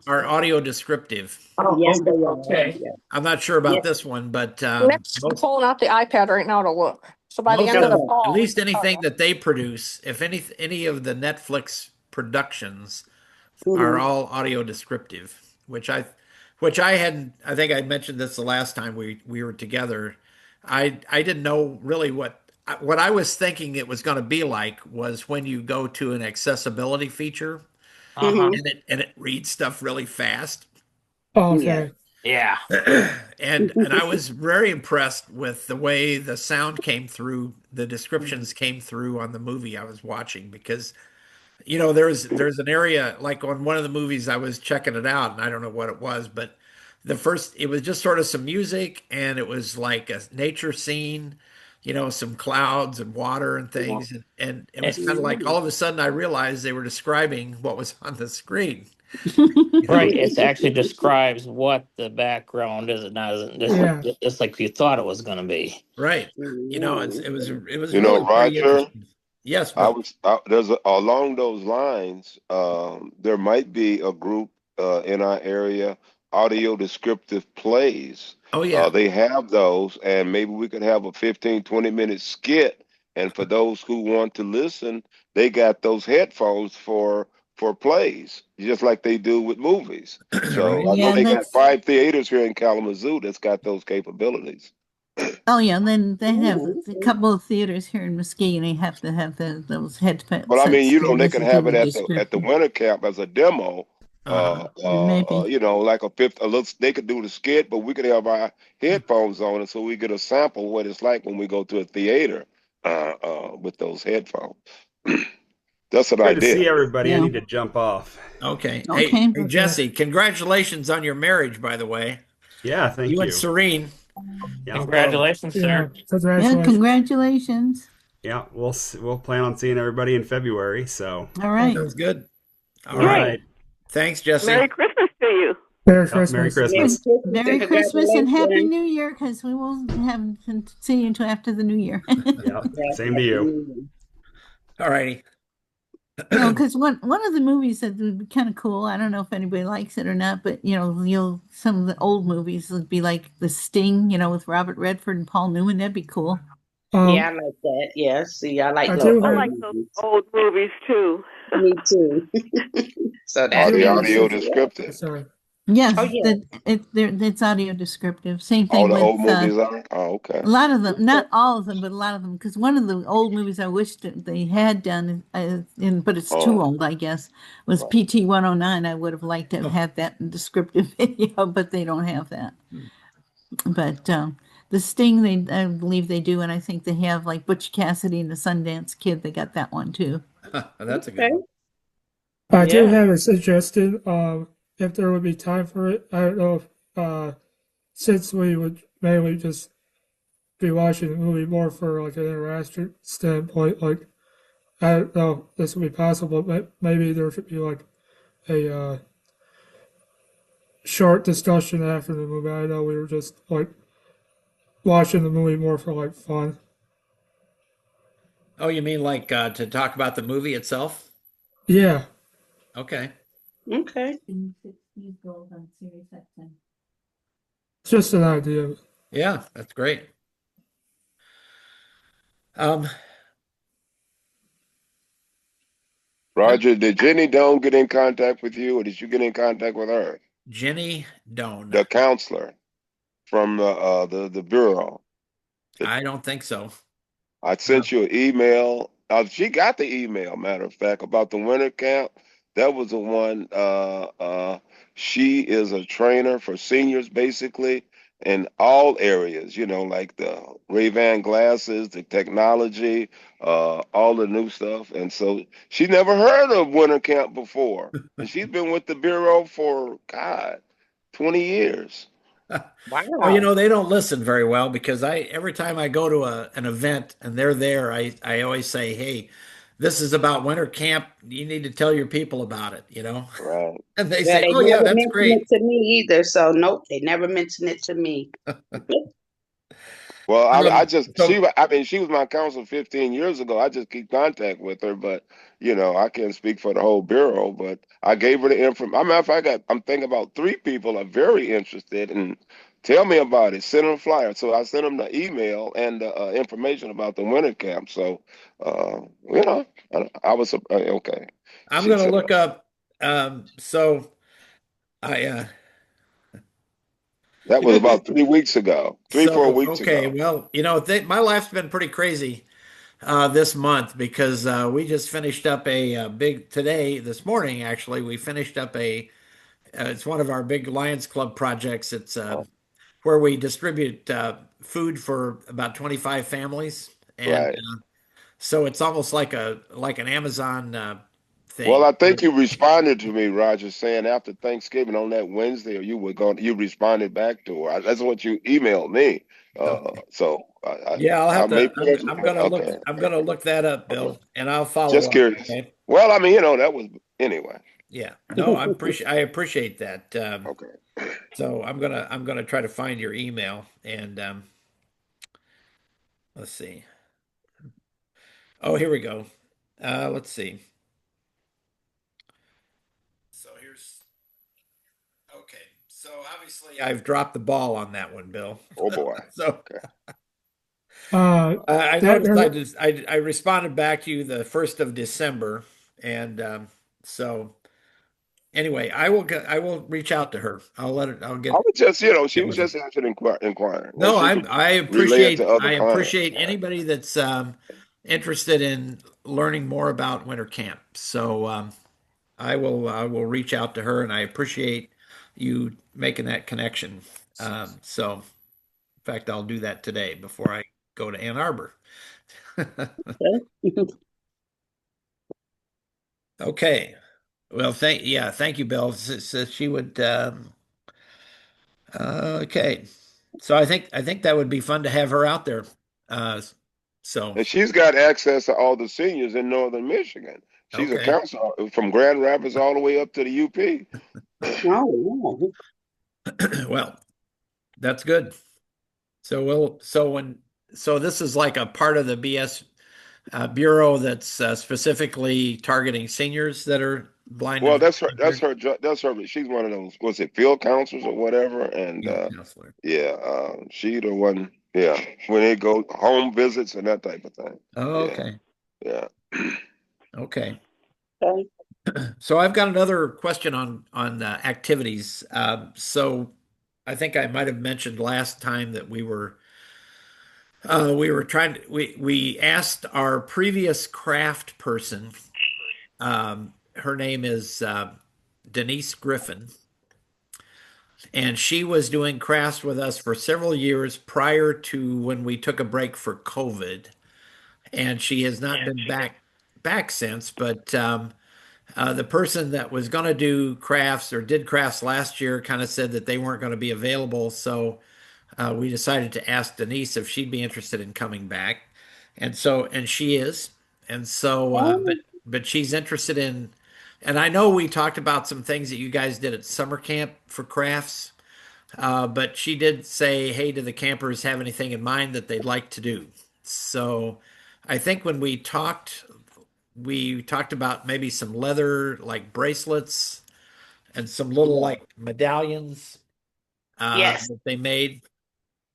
are audio descriptive. Oh, Yes, they are. okay. Yeah. I'm not sure about Yes. this one, but Nick's pulling out the iPad right now to look. So by the most end of the of, call, at least we can anything talk. that they produce, if any of the Netflix productions are Mhm. all audio descriptive, which I hadn't. I think I mentioned this the last time we were together. I didn't know really what I was thinking it was going to be like was when you go to an accessibility feature Uh-huh. Mhm. and it reads stuff really fast. Oh, Yeah. okay. Yeah. And I was very impressed with the way the sound came through, the descriptions came through on the movie I was watching because there's an area like on one of the movies I was checking it out and I don't know what it was, but it was just sort of some music and it was like a nature scene, some clouds and water and things and it was kind of like all of a sudden I realized they were describing what was on the screen. Right. It actually describes what the background is. It doesn't Yeah. just like you thought it was going to be. Right. Mhm. It was You know, really pretty Roger, interesting. Yes, Bill. along those lines. There might be a group in our area, audio descriptive plays. Oh yeah. They have those, and maybe we could have a 15, 20-minute skit. And for those who want to listen, they got those headphones for plays, just like they do with movies. So Right. I know Yeah, they and got that's 5 theaters here in Kalamazoo that's got those capabilities. oh yeah. And then they have Ooh, a okay. couple of theaters here in Muskegon. They have to have those Well, I mean, headsets to they could listen to have the it at the description. winter camp as a demo. Uh-huh. Maybe. Like a little. They could do the skit, but we could have our headphones on, and so we get a sample of what it's like when we go to a theater with those headphones. That's an Good to idea. see everybody. I Yeah. need to jump off. Okay. Okay. Hey, Jesse, congratulations on your marriage, by the way. Yeah, thank You and you. Serene. Yeah, Congratulations, Yeah. sir. Yeah. Congratulations. Congratulations. yeah. We'll plan on seeing everybody in February. So, All right. Sounds good. All all right. right. Thanks, Jesse. Merry Christmas to you. Merry Yep, Merry Christmas. Christmas. Merry Christmas and Happy congratulations. New Year, because we won't have to see you until after the New Year. Yeah, Yeah, same to you. All righty. Because one of the movies that would be kind of cool. I don't know if anybody likes it or not, but some of the old movies would be like The Sting, with Robert Redford and Paul Newman. That'd be cool. Yeah, I like that. Yeah, see, I like I little do I have- like old those movies. old movies too. Me too. So I that do The have a audio sug- descriptive. Sorry. Yes, Oh yeah. it's audio descriptive. Same All thing the old with movies are. Oh, okay. a lot of them, not all of them, but a lot of them. Because one of the old movies I wish that they had done, but it's too Oh, old, I guess, was right. PT 109. I would have liked to have had that in descriptive video, but they don't have that. But the Sting, I believe they do, and I think they have like Butch Cassidy and the Sundance Kid. They got that one too. That's a good Okay. one. I do Yeah. have a suggestion. If there would be time for it, I don't know if since we would mainly just be watching the movie more for like an interaction standpoint, like I don't know if this would be possible, but maybe there should be like a short discussion after the movie. I know we were just like watching the movie more for like fun. Oh, you mean like to talk about the movie itself? Yeah. Okay. Okay. It's just an idea. Yeah, that's great. Um, Roger, did Jenny Doan get in contact with you, or did you get in contact with her? Jenny Doan. The counselor from the bureau. I don't think so. I sent you an email. She got the email, matter of fact, about the winter camp. That was the one. She is a trainer for seniors, basically, in all areas, like the Ray-Ban glasses, the technology, all the new stuff. And so she never heard of winter camp before. And she's been with the bureau for, God, 20 years. Wow. They don't listen very well because every time I go to an event and they're there, I always say, hey, this is about winter camp. You need to tell your people about it, you know? Right. And they Well, say, they oh, yeah, never that's mentioned great. it to me either. So nope, they never mentioned it to me. Well, I just So, I mean, she was my counsel 15 years ago. I just keep contact with her, but I can't speak for the whole bureau. But I gave her the information. Matter of fact, I'm thinking about 3 people are very interested and tell me about it. Send them a flyer. So I sent them the email and the information about the winter camp. So, I was okay. I'm She going to said look up. So I, that was about 3 weeks ago, 4 weeks okay. ago. Well, my life's been pretty crazy this month because we just finished up a big this morning, actually, we finished up it's one of our big Lions Club projects. It's where we distribute food for about 25 families. And Right. so it's almost like an Amazon Well, thing. I think you responded to me, Roger, saying after Thanksgiving on that Wednesday, or you responded back to her. That's what you emailed me. So Yeah, I'll I have may to. I'm gonna look. okay. I'm gonna look that up, Okay. Bill, and I'll follow Just up. curious. Okay. Well, I mean, that was anyway. Yeah. No, I appreciate that. Okay. So I'm gonna try to find your email and let's see. Oh, here we go. Let's see. So here's okay. So obviously I've dropped the ball on that one, Bill. Oh boy. So Okay. I that noticed I responded back to you the 1st of December, and so anyway, I will reach out to her. I'll I get was just, she get was with her. just actually inquiring. Well, No, she could relay it to other I clients. appreciate anybody that's interested in learning more about winter camp. So I will reach out to her, and I appreciate you making that connection. So in fact, I'll do that today before I go to Ann Arbor. Okay. Well, thank you, Bill. So she would. Okay. So I think that would be fun to have her out there. Uh, so And she's got access to all the seniors in northern Michigan. She's a okay. counselor from Grand Rapids all the way up to the UP. Oh, Well, that's good. So this is like a part of the BS bureau that's specifically targeting seniors that are blind. Well, and that's her. impaired? That's her. She's one of those. Was it field counselors or whatever? And Field counselor. yeah, she the one. Yeah, when they go home visits and that type of thing. Oh, Yeah. okay. Yeah. Okay. okay. So I've got another question on activities. So I think I might have mentioned last time that we were trying to we asked our previous craft person. Her name is Denise Griffin, and she was doing crafts with us for several years prior to when we took a break for COVID, and she has not been back since. But the person that was going to do crafts or did crafts last year kind of said that they weren't going to be available, so we decided to ask Denise if she'd be interested in coming back, and she is, and so but she's interested in, and I know we talked about some things that you guys did at summer camp for crafts, but she did say, "Hey, do the campers have anything in mind that they'd like to do?" So I think when we talked about maybe some leather like bracelets and some little like medallions Yes. that they made.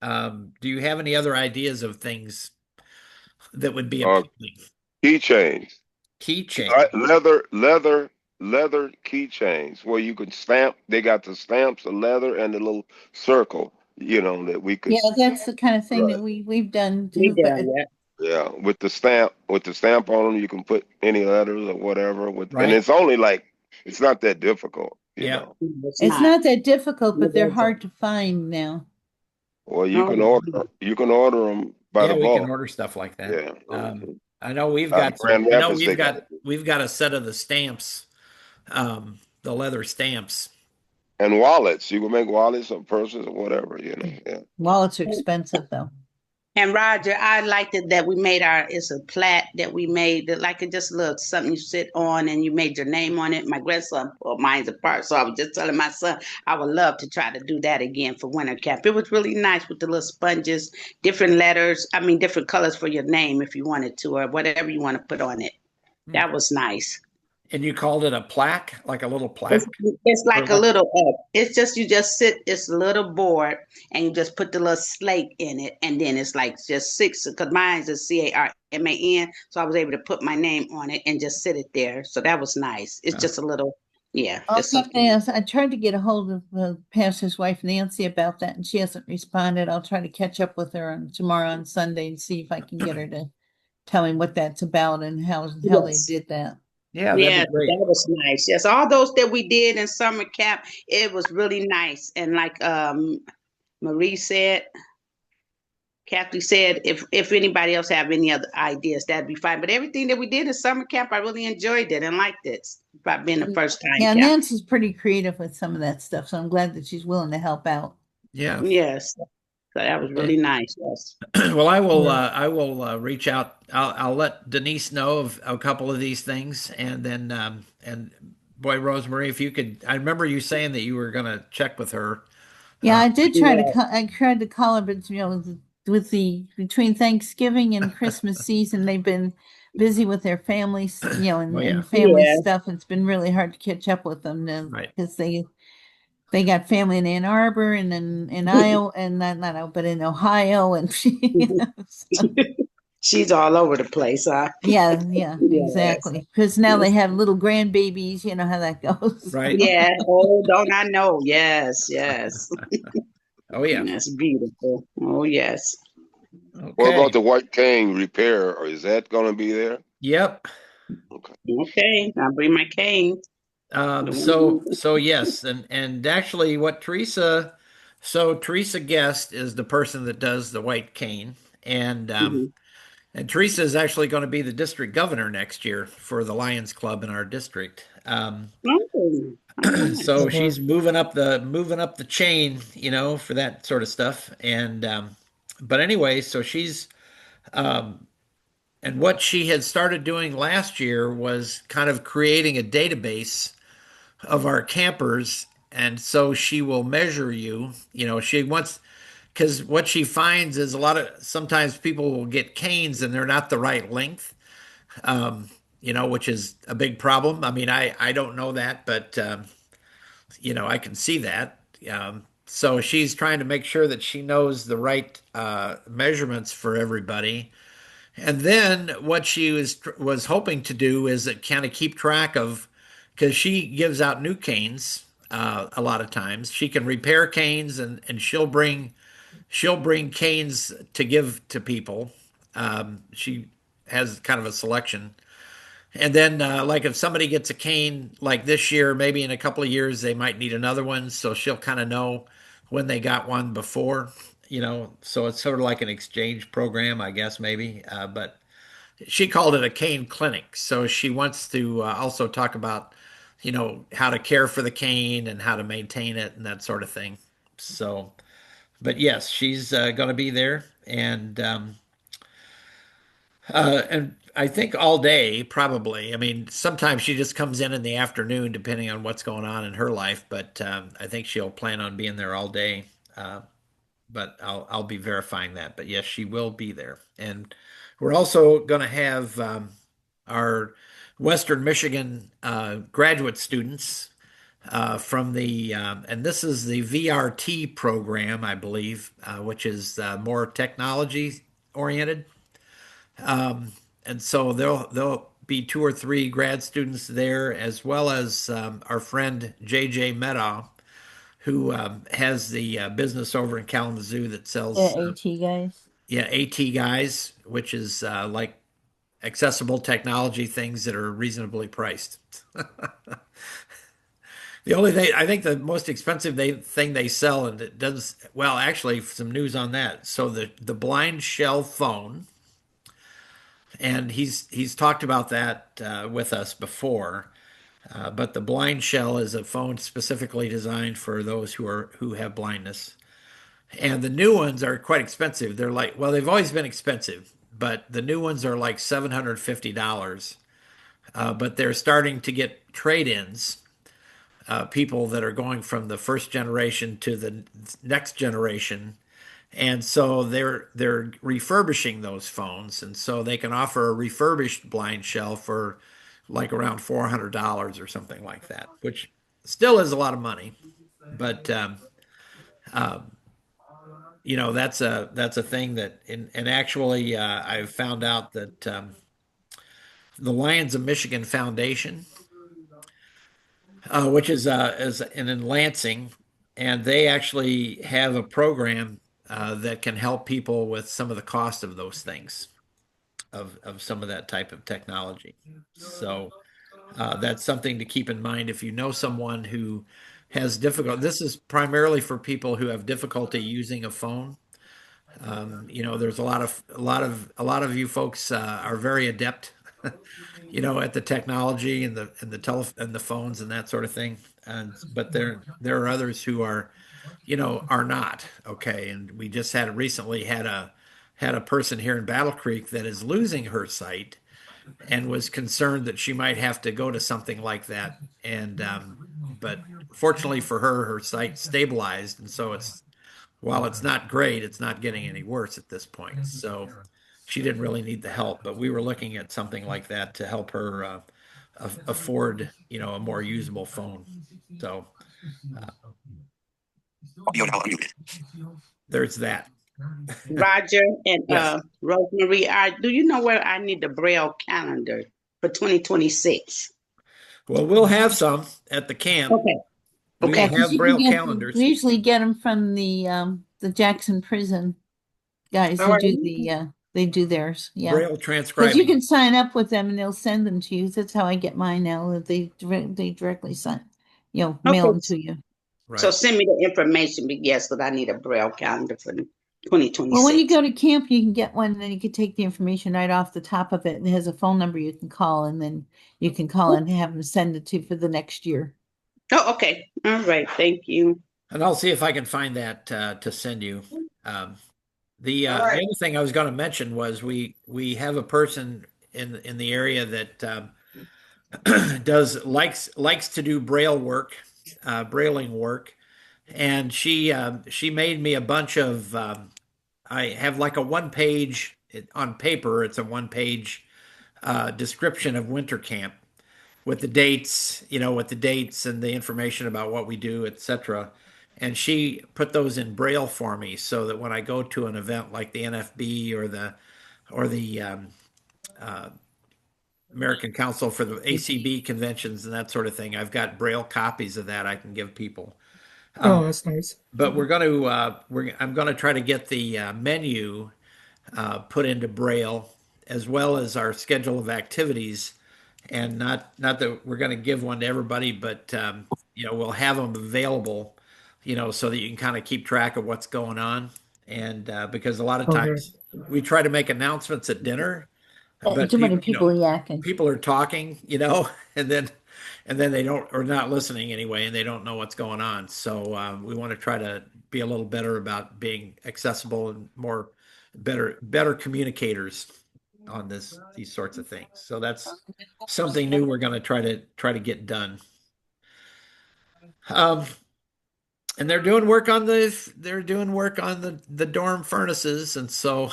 Do you have any other ideas of things that would be appealing? Keychains. Keychain. Leather keychains where you can stamp. They got the stamps, the leather, and the little circle. That we could. Yeah, that's the kind of thing that Right. we've done We too. But done, yeah. Yeah, with the stamp on them, you can put any letters or whatever. Right. And it's only it's not that difficult. Yeah. it's not that difficult, but they're hard to find now. Well, you can order them by the we bulk. can order stuff like that. Yeah. I know we've Out got of Grand Rapids, we've got a set of the stamps, the leather stamps. And wallets. You can make wallets or purses or whatever, Yeah. Wallets are expensive though. And Roger, I liked it that we made it's a plat that we made that like it just looks something you sit on and you made your name on it. My grandson pulled mine's apart. So I was just telling my son I would love to try to do that again for winter camp. It was really nice with the little sponges, different letters, different colors for your name if you wanted to, or whatever you want to put on it. That was nice. And you called it a plaque, like a little plaque? It's like a little, it's just, you just sit, it's a little board and you just put the little slate in it. And then it's like just six, because mine's is CARMAN. So I was able to put my name on it and just sit it there. So that was nice. It's just a little, yeah. Just something. I tried to get a hold of the pastor's wife, Nancy, about that, and she hasn't responded. I'll try to catch up with her tomorrow on Sunday and see if I can get her to tell me what that's about and how they did that. Yeah, that was nice. Yes, all those that we did in summer camp, it was really nice. And like Marie said, Kathy said, if anybody else have any other ideas, that'd be fine. But everything that we did in summer camp, I really enjoyed it and liked it. By being the first time. Yeah, Nancy's pretty creative with some of that stuff, so I'm glad that she's willing to help out. Yeah. Yes. So that was really nice. Yes. Well, I will reach out. I'll let Denise know of a couple of these things, and then and boy, Rosemary, if you could, I remember you saying that you were going to check with her. Yeah, I did try I tried to call her, but between Thanksgiving and Christmas season, they've been busy with their families, and family stuff. It's been really hard to catch up with them because they got family in Ann Arbor and in Iowa, and but in Ohio, and she's all over the place, huh? Yeah, exactly. Because now they have little grandbabies. You know how that goes, right? Yeah. Oh, don't I know? Yes. Oh yeah, that's beautiful. Oh yes. Okay. What about the White Cane repair? Or is that going to be there? Yep. Okay. I'll bring my cane. So yes, and actually what Teresa Guest is the person that does the White Cane, and and Teresa is actually going to be the district governor next year for the Lions Club in our district. So she's moving up the chain, for that sort of stuff. And but anyway, so she's and what she had started doing last year was kind of creating a database of our campers, and so she will measure you. She wants, because what she finds is sometimes people will get canes and they're not the right length, which is a big problem. I mean, I don't know that, but I can see that. So she's trying to make sure that she knows the right measurements for everybody. And then what she was hoping to do is kind of keep track of, because she gives out new canes a lot of times. She can repair canes, and she'll bring canes to give to people. She has kind of a selection. And then like if somebody gets a cane like this year, maybe in a couple of years they might need another one. So she'll kind of know when they got one before, so it's sort of like an exchange program, I guess, maybe. But she called it a cane clinic. So she wants to also talk about, how to care for the cane and how to maintain it and that sort of thing. So, but yes, she's going to be there, and I think all day, probably. I mean, sometimes she just comes in the afternoon, depending on what's going on in her life. But I think she'll plan on being there all day. But I'll be verifying that. But yes, she will be there. And we're also going to have our Western Michigan graduate students from and this is the VRT program, I believe, which is more technology oriented. And so there'll be 2 or 3 grad students there, as well as our friend JJ Meadow, who has the business over in Kalamazoo that sells AT Guys. Yeah, AT Guys, which is like accessible technology things that are reasonably priced. The only thing, I think the most expensive thing they sell, and it does well, actually, some news on that. So the Blind Shell phone. And he's talked about that with us before, but the Blind Shell is a phone specifically designed for those who have blindness, And the new ones are quite expensive. They're like, well, they've always been expensive, but the new ones are like $750. But they're starting to get trade-ins, people that are going from the first generation to the next generation. And so they're refurbishing those phones, and so they can offer a refurbished blind shell for like around $400 or something like that, which still is a lot of money. But you know, that's a thing that, and actually, I've found out that the Lions of Michigan Foundation, which is in Lansing, and they actually have a program that can help people with some of the cost of those things, of some of that type of technology. So that's something to keep in mind if you know someone who has difficult. This is primarily for people who have difficulty using a phone. You know, there's a lot of you folks are very adept, you know, at the technology and the phones and that sort of thing. And but there are others who are, you know, are not okay. And we just recently had a person here in Battle Creek that is losing her sight and was concerned that she might have to go to something like that. And but fortunately for her, her sight stabilized, and so while it's not great, it's not getting any worse at this point. So she didn't really need the help, but we were looking at something like that to help her afford, you know, a more usable phone. So there's that. Roger and Yes. Rosemary, do you know where I need the Braille calendar for 2026? Well, we'll have some at the camp. Okay. We Okay. will have Braille calendars. We usually get them from the Jackson prison guys All who right. do they do theirs. Yeah. Braille Because transcribing. you can sign up with them and they'll send them to you. That's how I get mine now. They directly mail them to you. Right. So send me the information, yes, because I need a Braille calendar for 2026. Well, when you go to camp, you can get one, and then you can take the information right off the top of it. And it has a phone number you can call, and then you can call and have them send it to you for the next year. Oh, okay. All right. Thank you. And I'll see if I can find that to send you. The All right. other thing I was going to mention was we have a person in the area that likes to do Braille work, Brailing work, and she made me a bunch of. I have like a one-page on paper. It's a one-page description of winter camp with the dates, you know, with the dates and the information about what we do, etc. And she put those in Braille for me so that when I go to an event like the NFB or the American Council for the ACB conventions and that sort of thing, I've got Braille copies of that I can give people. Oh, that's nice. But I'm going to try to get the menu put into Braille, as well as our schedule of activities. And not that we're going to give one to everybody, but you know, we'll have them available, you know, so that you can kind of keep track of what's going on. And because a lot of times we try to make announcements at dinner, but Too many people, people yakking. people are talking, you know, and then they don't, or not listening anyway, and they don't know what's going on. So we want to try to be a little better about being accessible and better communicators on these sorts of things. So that's something new we're going to try to get done. And they're doing work on the dorm furnaces, and so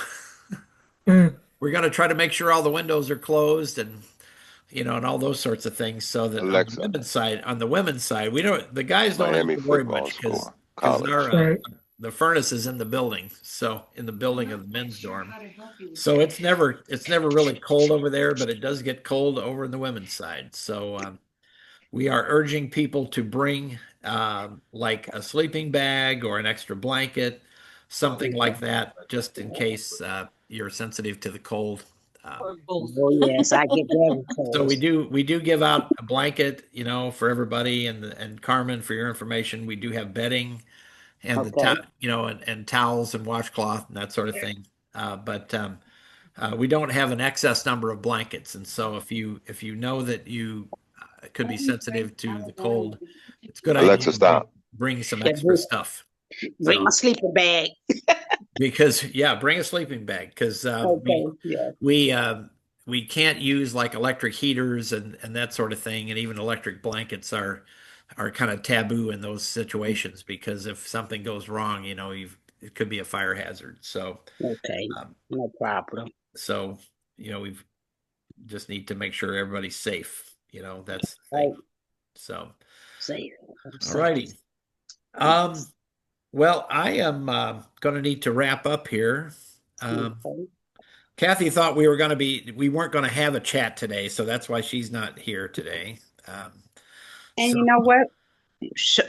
we're going to try to make sure all the windows are closed, and you know, and all those sorts of things, so that Alexa. on the women's side, the guys don't Miami have to worry football much because score. College. Right. the furnace is in the building, so in the building of the men's dorm. So it's never really cold over there, but it does get cold over in the women's side. So we are urging people to bring like a sleeping bag or an extra blanket, something like that, just in case you're sensitive to the cold. Oh, yes, I get very cold. So we do give out a blanket, you know, for everybody, and Carmen, for your information, we do have bedding and Okay. you know, and towels and washcloth and that sort of thing. But we don't have an excess number of blankets, and so if you know that you could be sensitive to the cold, it's a good idea Alexa, to stop. bring some extra stuff. Bring my sleeping bag. Because bring a sleeping bag because Okay. Yeah. we can't use like electric heaters and that sort of thing, and even electric blankets are kind of taboo in those situations because if something goes wrong, it could be a fire hazard. So Okay. um, No problem. so we've just need to make sure everybody's safe. That's the Right. thing. So Safe. I'm all safe. righty. Well, I am going to need to wrap up here. Okay. Kathy thought we weren't going to have a chat today, so that's why she's not here today. And So, you know what?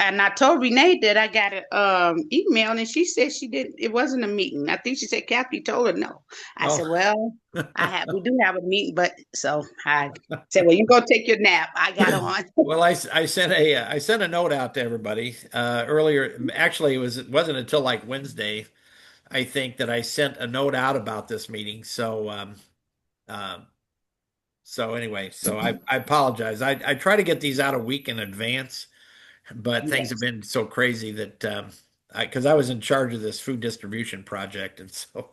And I told Renee that I got an email, and she said she didn't. It wasn't a meeting. I think she said Kathy told her no. I said, well, we do have a meeting, but so I said, well, you go take your nap. I got on. well, I sent a note out to everybody earlier. Actually, it wasn't until like Wednesday, I think, that I sent a note out about this meeting. So anyway, I apologize. I try to get these out a week in advance, but things have been so crazy that because I was in charge of this food distribution project, and so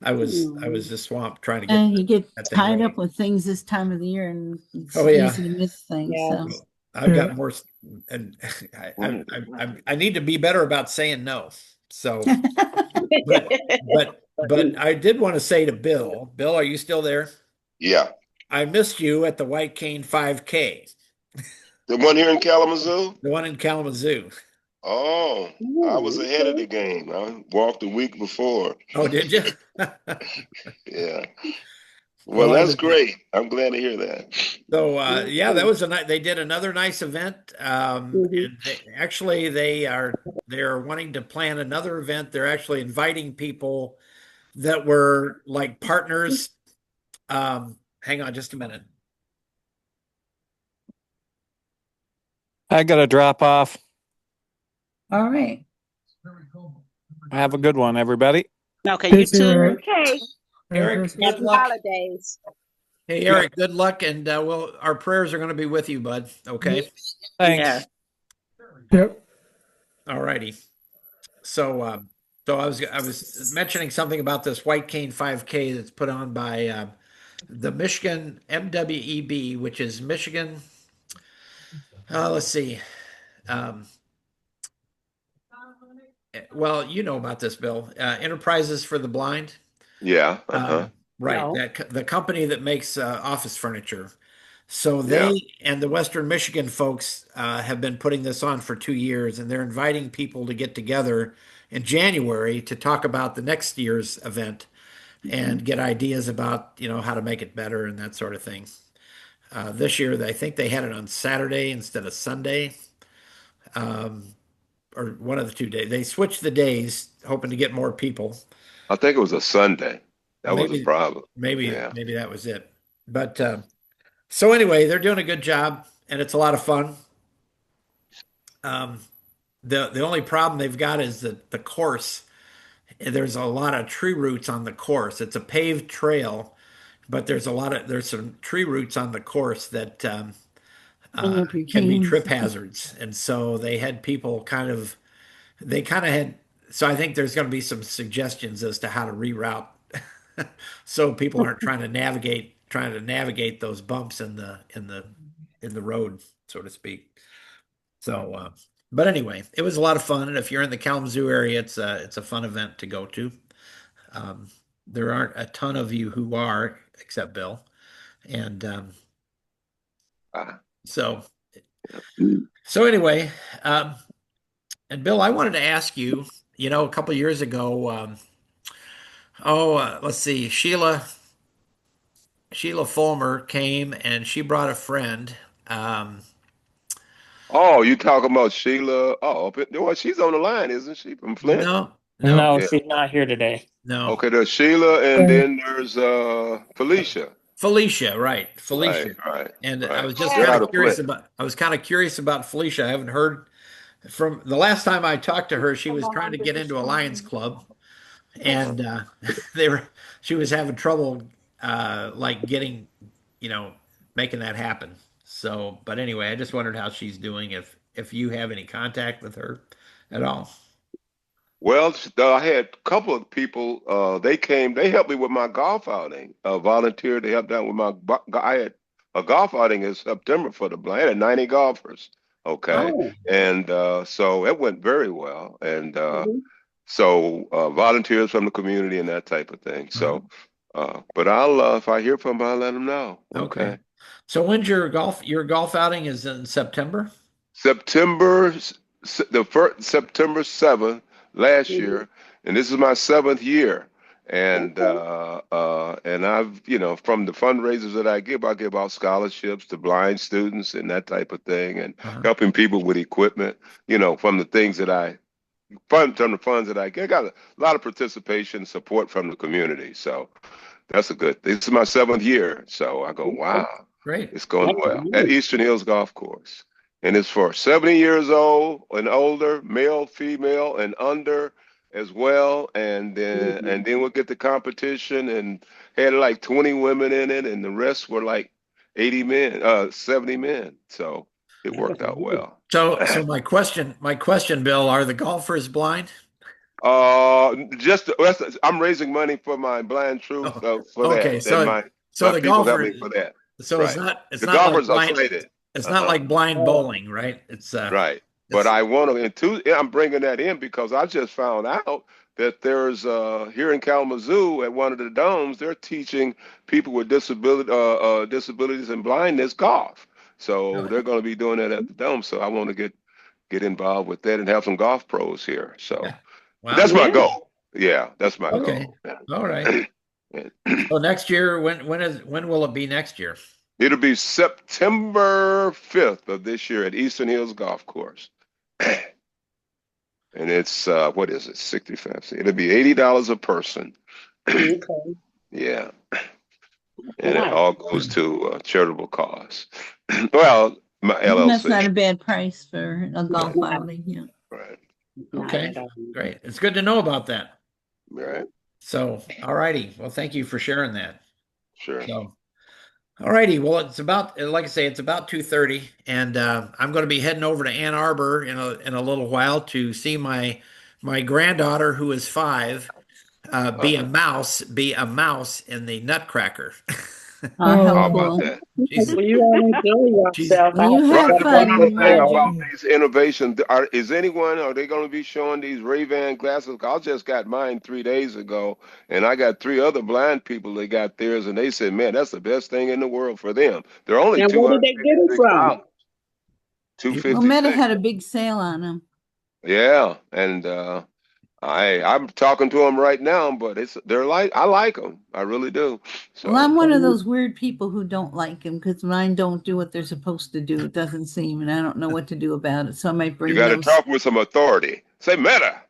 I was just swamped trying to get And you get that thing tied ready. up with things this time of the year, and it's Oh, yeah. easy to miss things. Yeah. So I've got more, and I need to be better about saying no. So, but I did want to say to Bill, are you still there? Yeah. I missed you at the White Cane 5K, The one here in Kalamazoo? the one in Kalamazoo. Oh, I was ahead of the game. I walked a week before. Oh, did you? Yeah. Well, Well, I that's was- great. I'm glad to hear that. So that was they did another nice event. And they're wanting to plan another event. They're actually inviting people that were like partners. Hang on just a minute. I got to drop off. all right. Have a good one, everybody. Okay, Hey, you too. Eric. Okay. Eric, good Happy luck. holidays. Hey, Eric, good luck, and our prayers are going to be with you, bud. Okay. Thanks. Yeah. Yep. All righty. So I was mentioning something about this White Cane 5K that's put on by the Michigan MWEB, which is Michigan. Let's see. Well, you know about this, Bill. Enterprises for the Blind. Yeah. Uh-huh. Right. No. The company that makes office furniture. So Yeah. they and the Western Michigan folks have been putting this on for 2 years, and they're inviting people to get together in January to talk about the next year's event and get ideas about how to make it better and that sort of thing. This year, I think they had it on Saturday instead of Sunday, or one of the 2 days. They switched the days, hoping to get more people. I think it was a Sunday. That was a problem. Maybe Yeah. that was it. But so anyway, they're doing a good job, and it's a lot of fun. The only problem they've got is that the course. There's a lot of tree roots on the course. It's a paved trail, but there's some tree roots on the course that can be trip hazards, and so they had people So I think there's going to be some suggestions as to how to reroute, so people aren't trying to navigate those bumps in the road, so to speak. So, but anyway, it was a lot of fun, and if you're in the Kalamazoo area, it's a fun event to go to. There aren't a ton of you who are, except Bill, and so anyway, and Bill, I wanted to ask you. A couple years ago, let's see, Sheila Fulmer came and she brought a friend. Oh, you talking about Sheila? Oh, well, she's on the line, isn't she, from Flint? No, No, Yeah. she's not here today. no. Okay, there's Sheila, and then there's Felicia. Felicia, right? Felicia. Right. And right. I was just They're kind out of curious Flint. about Felicia. I haven't heard from the last time I talked to her. She was trying to get into a Lions Club, and she was having trouble like getting, making that happen. So, but anyway, I just wondered how she's doing. If you have any contact with her at all. Well, I had a couple of people. They came. They helped me with my golf outing. Volunteered to help out with my. I had a golf outing in September for the blind. I had 90 golfers. Okay, Oh. and so it went very well. And Mhm. so volunteers from the community and that type of thing. So, but I'll if I hear from them, I'll let them know. Okay. So when's your golf outing is in September? September the first September 7th last Mhm. year, and this is my 7th year. And and I've from the fundraisers that I give out scholarships to blind students and that type of thing, and helping people with equipment. From the things that from the funds that I get, I got a lot of participation, support from the community. So that's a good. This is my 7th year, so I go, wow, Great. it's going well at Eastern Hills Golf Course, and it's for 70 years old and older, male, female, and under as well. And then we'll get the competition, and had like 20 women in it, and the rest were like 80 men, 70 men. So it worked out well. So my question, Bill, are the golfers blind? I'm raising money for my Blind Truth for Okay, that. so And my the people help golfer, me for that. so Right. it's The not golfers like are blind, slated. it's not like blind bowling, right? It's Right. But I want to, I'm bringing that in because I just found out that there's here in Kalamazoo at one of the domes, they're teaching people with disabilities and blindness golf. So they're going to be doing that at the dome. So I want to get involved with that and have some golf pros here. So Wow. that's my goal. Yeah, that's my Okay. goal. All right. So next year, when will it be next year? It'll be September 5th of this year at Eastern Hills Golf Course. And it's what is it? 65. It'll be $80 a person. Okay. Yeah. And it all goes to charitable cause. Well, my LLC. That's not a bad price for a golf outing. Yeah. Right. Okay. Great. It's good to know about that. Right. So, all righty. Well, thank you for sharing that. Sure. So, all righty. Well, it's about, like I say, it's about 2:30, and I'm going to be heading over to Ann Arbor in a little while to see my granddaughter, who is 5, be a mouse in the Nutcracker. How about that? Well, you all enjoy yourself. You have fun, About these innovations, are they going to be showing these Ray-Ban glasses? I just got mine 3 days ago, and I got 3 other blind people that got theirs, and they said, man, that's the best thing in the world for them. They're only And where did they get it from? $256. Well, Meta had a big sale on them. Yeah, and I'm talking to them right now, but I like them. I really do. So Well, I'm one of those weird people who don't like them because mine don't do what they're supposed to do. It doesn't seem, and I don't know what to do about it. So I might bring you got to those. talk with some authority. Say Meta.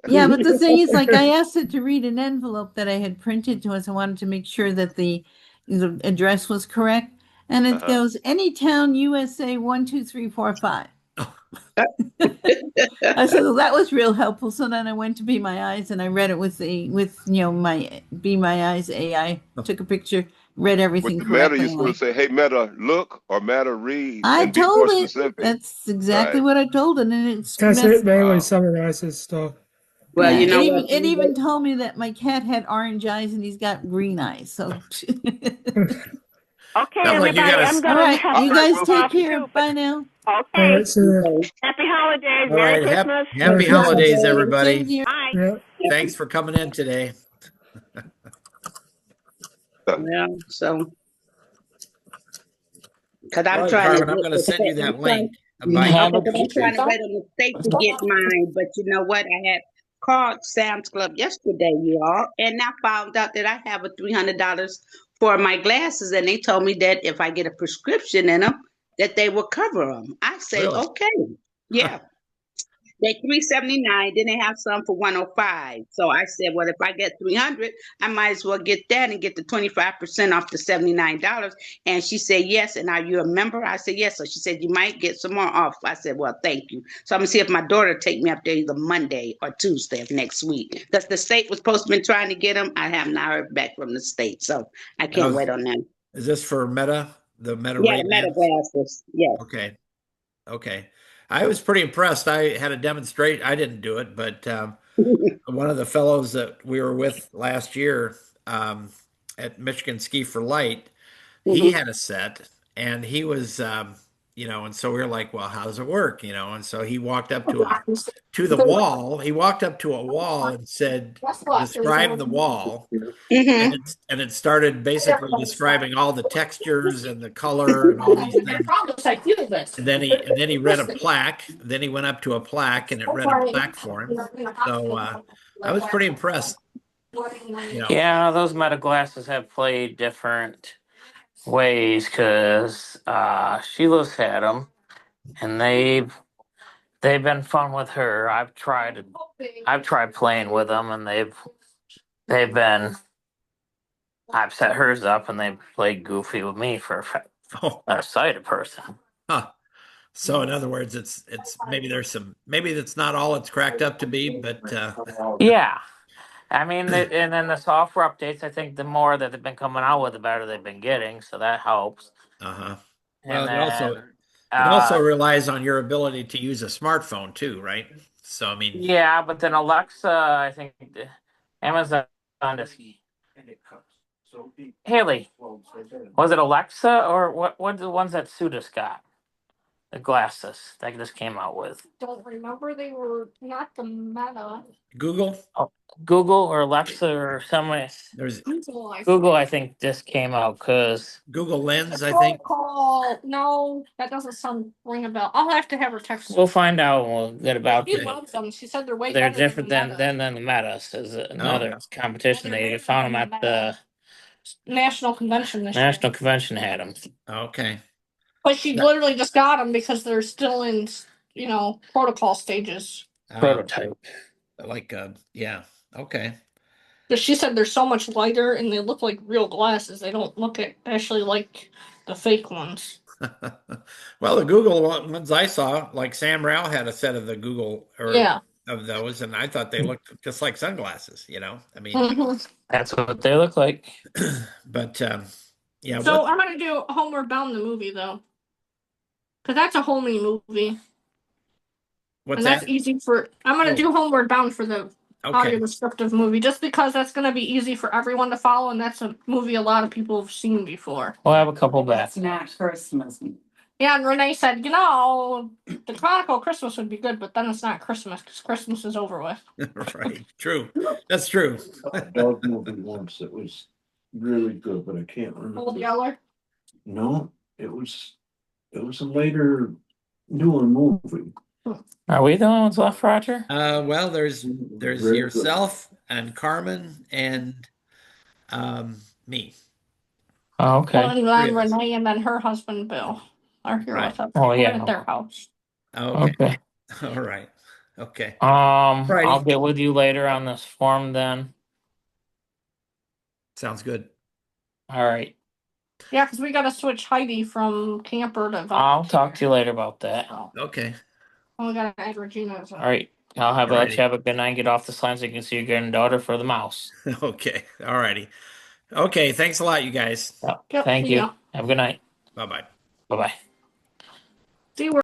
Yeah, but the thing is, like, I asked it to read an envelope that I had printed to us. I wanted to make sure that the address was correct, and it goes Anytown, USA 1, 2, 3, 4, 5. I said, well, that was real helpful. So then I went to Be My Eyes and I read it with my Be My Eyes AI. Took a picture, read everything With the Meta, correctly. you're supposed to say, "Hey Meta, look," or Meta, read. I and be told more it. specific. That's exactly Right. what I told it, and it's Because it mainly summarizes stuff. Well, yeah, you know it what? even told me that my cat had orange eyes and he's got green eyes. So Okay, Sounds like you everybody, gotta- I'm all gonna right, have you to guys go take off care. too, Bye now. All Okay. right, so Happy holidays. All Merry right. Christmas. Happy holidays, Same everybody. to you. Bye. yeah. Thanks for coming in today. Yeah, so because All I'm right, trying Carmen, to I'm going to send you that link. I'm Bye. trying to wait on the state to get mine, but you know what? I had called Sam's Club yesterday, you all, and I found out that I have a $300 for my glasses, and they told me that if I get a prescription in them, that they will cover them. I say, Really? okay, yeah. They $379. Then they have some for $105. So I said, well, if I get $300, I might as well get that and get the 25% off the $79. And she said, yes. And are you a member? I said, yes. So she said, you might get some more off. I said, well, thank you. So I'm gonna see if my daughter take me up there either Monday or Tuesday of next week. Because the state was supposed to be trying to get them. I have not heard back from the state, so I can't How's- wait on them. Is this for Meta? The Meta Yeah, Ray-Ban? the Meta glasses. Yes. Okay. I was pretty impressed. I had a demonstrate. I didn't do it, but one of the fellows that we were with last year at Michigan Ski for Light, he Mhm. had a set, and he was, and so we were like, well, how does it work? And so he walked up to the wall. He walked up to a wall and said, describe the wall. Mhm. And it started basically describing all the textures and the color and all these things. And then he read a plaque. Then he went up to a plaque and it read a plaque for him. So I was pretty impressed. Yeah, those meta glasses have played different ways because Sheila's had them, and they've been fun with her. I've tried playing with them, and they've been. I've set hers up, and they've played goofy with me for Oh, a sighted person. huh. So in other words, it's maybe it's not all it's cracked up to be, but Yeah, I mean, and then the software updates. I think the more that they've been coming out with, the better they've been getting. So that helps. uh-huh. And Well, then, it also relies on your ability to use a smartphone too, right? So I mean, yeah, but then Alexa, I think Amazon is Haley. Was it Alexa or what? The ones that Sudas got, the glasses that just came out with Don't remember they were not the Meta. Google. Google or Alexa or somewhere. There's Google, I think, just came out because Google Lens, I think. Call. No, that doesn't ring a bell. I'll have to have her text. we'll find out. We'll get about She it. loves them. She said they're way They're better different than the Metas. Is another competition. They found them at the National Convention this year. National Convention had them. Okay. But she literally just got them because they're still in, protocol stages. Prototype. Yeah. Okay. But she said they're so much lighter and they look like real glasses. They don't look actually like the fake ones. Well, the Google ones I saw, like Sam Rao had a set of the Google of those, and I thought they looked just like sunglasses. I mean, That's what they look like. But yeah. So I'm gonna do Homeward Bound the movie though, because that's a homey movie. What's and that? That's easy for. I'm gonna do Homeward Bound for the audio descriptive movie, just because that's gonna be easy for everyone to follow, and that's a movie a lot of people have seen before. We'll have a couple back. It's not Christmas. Yeah, and Renee said, the Chronicle of Christmas would be good, but then it's not Christmas because Christmas is over with. Right. True. That's true. Dog movie once that was really good, but I can't remember. Old Yeller? No, it was a later, newer movie. Are we the only ones left, Roger? Well, there's Very yourself and Carmen and me. Oh, okay. Well, and then Renee and then her husband Bill are here with us. Oh, yeah. At their house. Okay. All right. Okay. Righty. I'll get with you later on this form then. Sounds good. All right. Yeah, because we got to switch Heidi from camper to. I'll talk to you later about that. Okay. Oh, we got to add Regina as well. All right. I'll let you have a good night and get off the slime so you can see your granddaughter for the mouse. Okay. All righty. Okay. Thanks a lot, you guys. Thank you. Have a good night. Bye-bye. Bye-bye.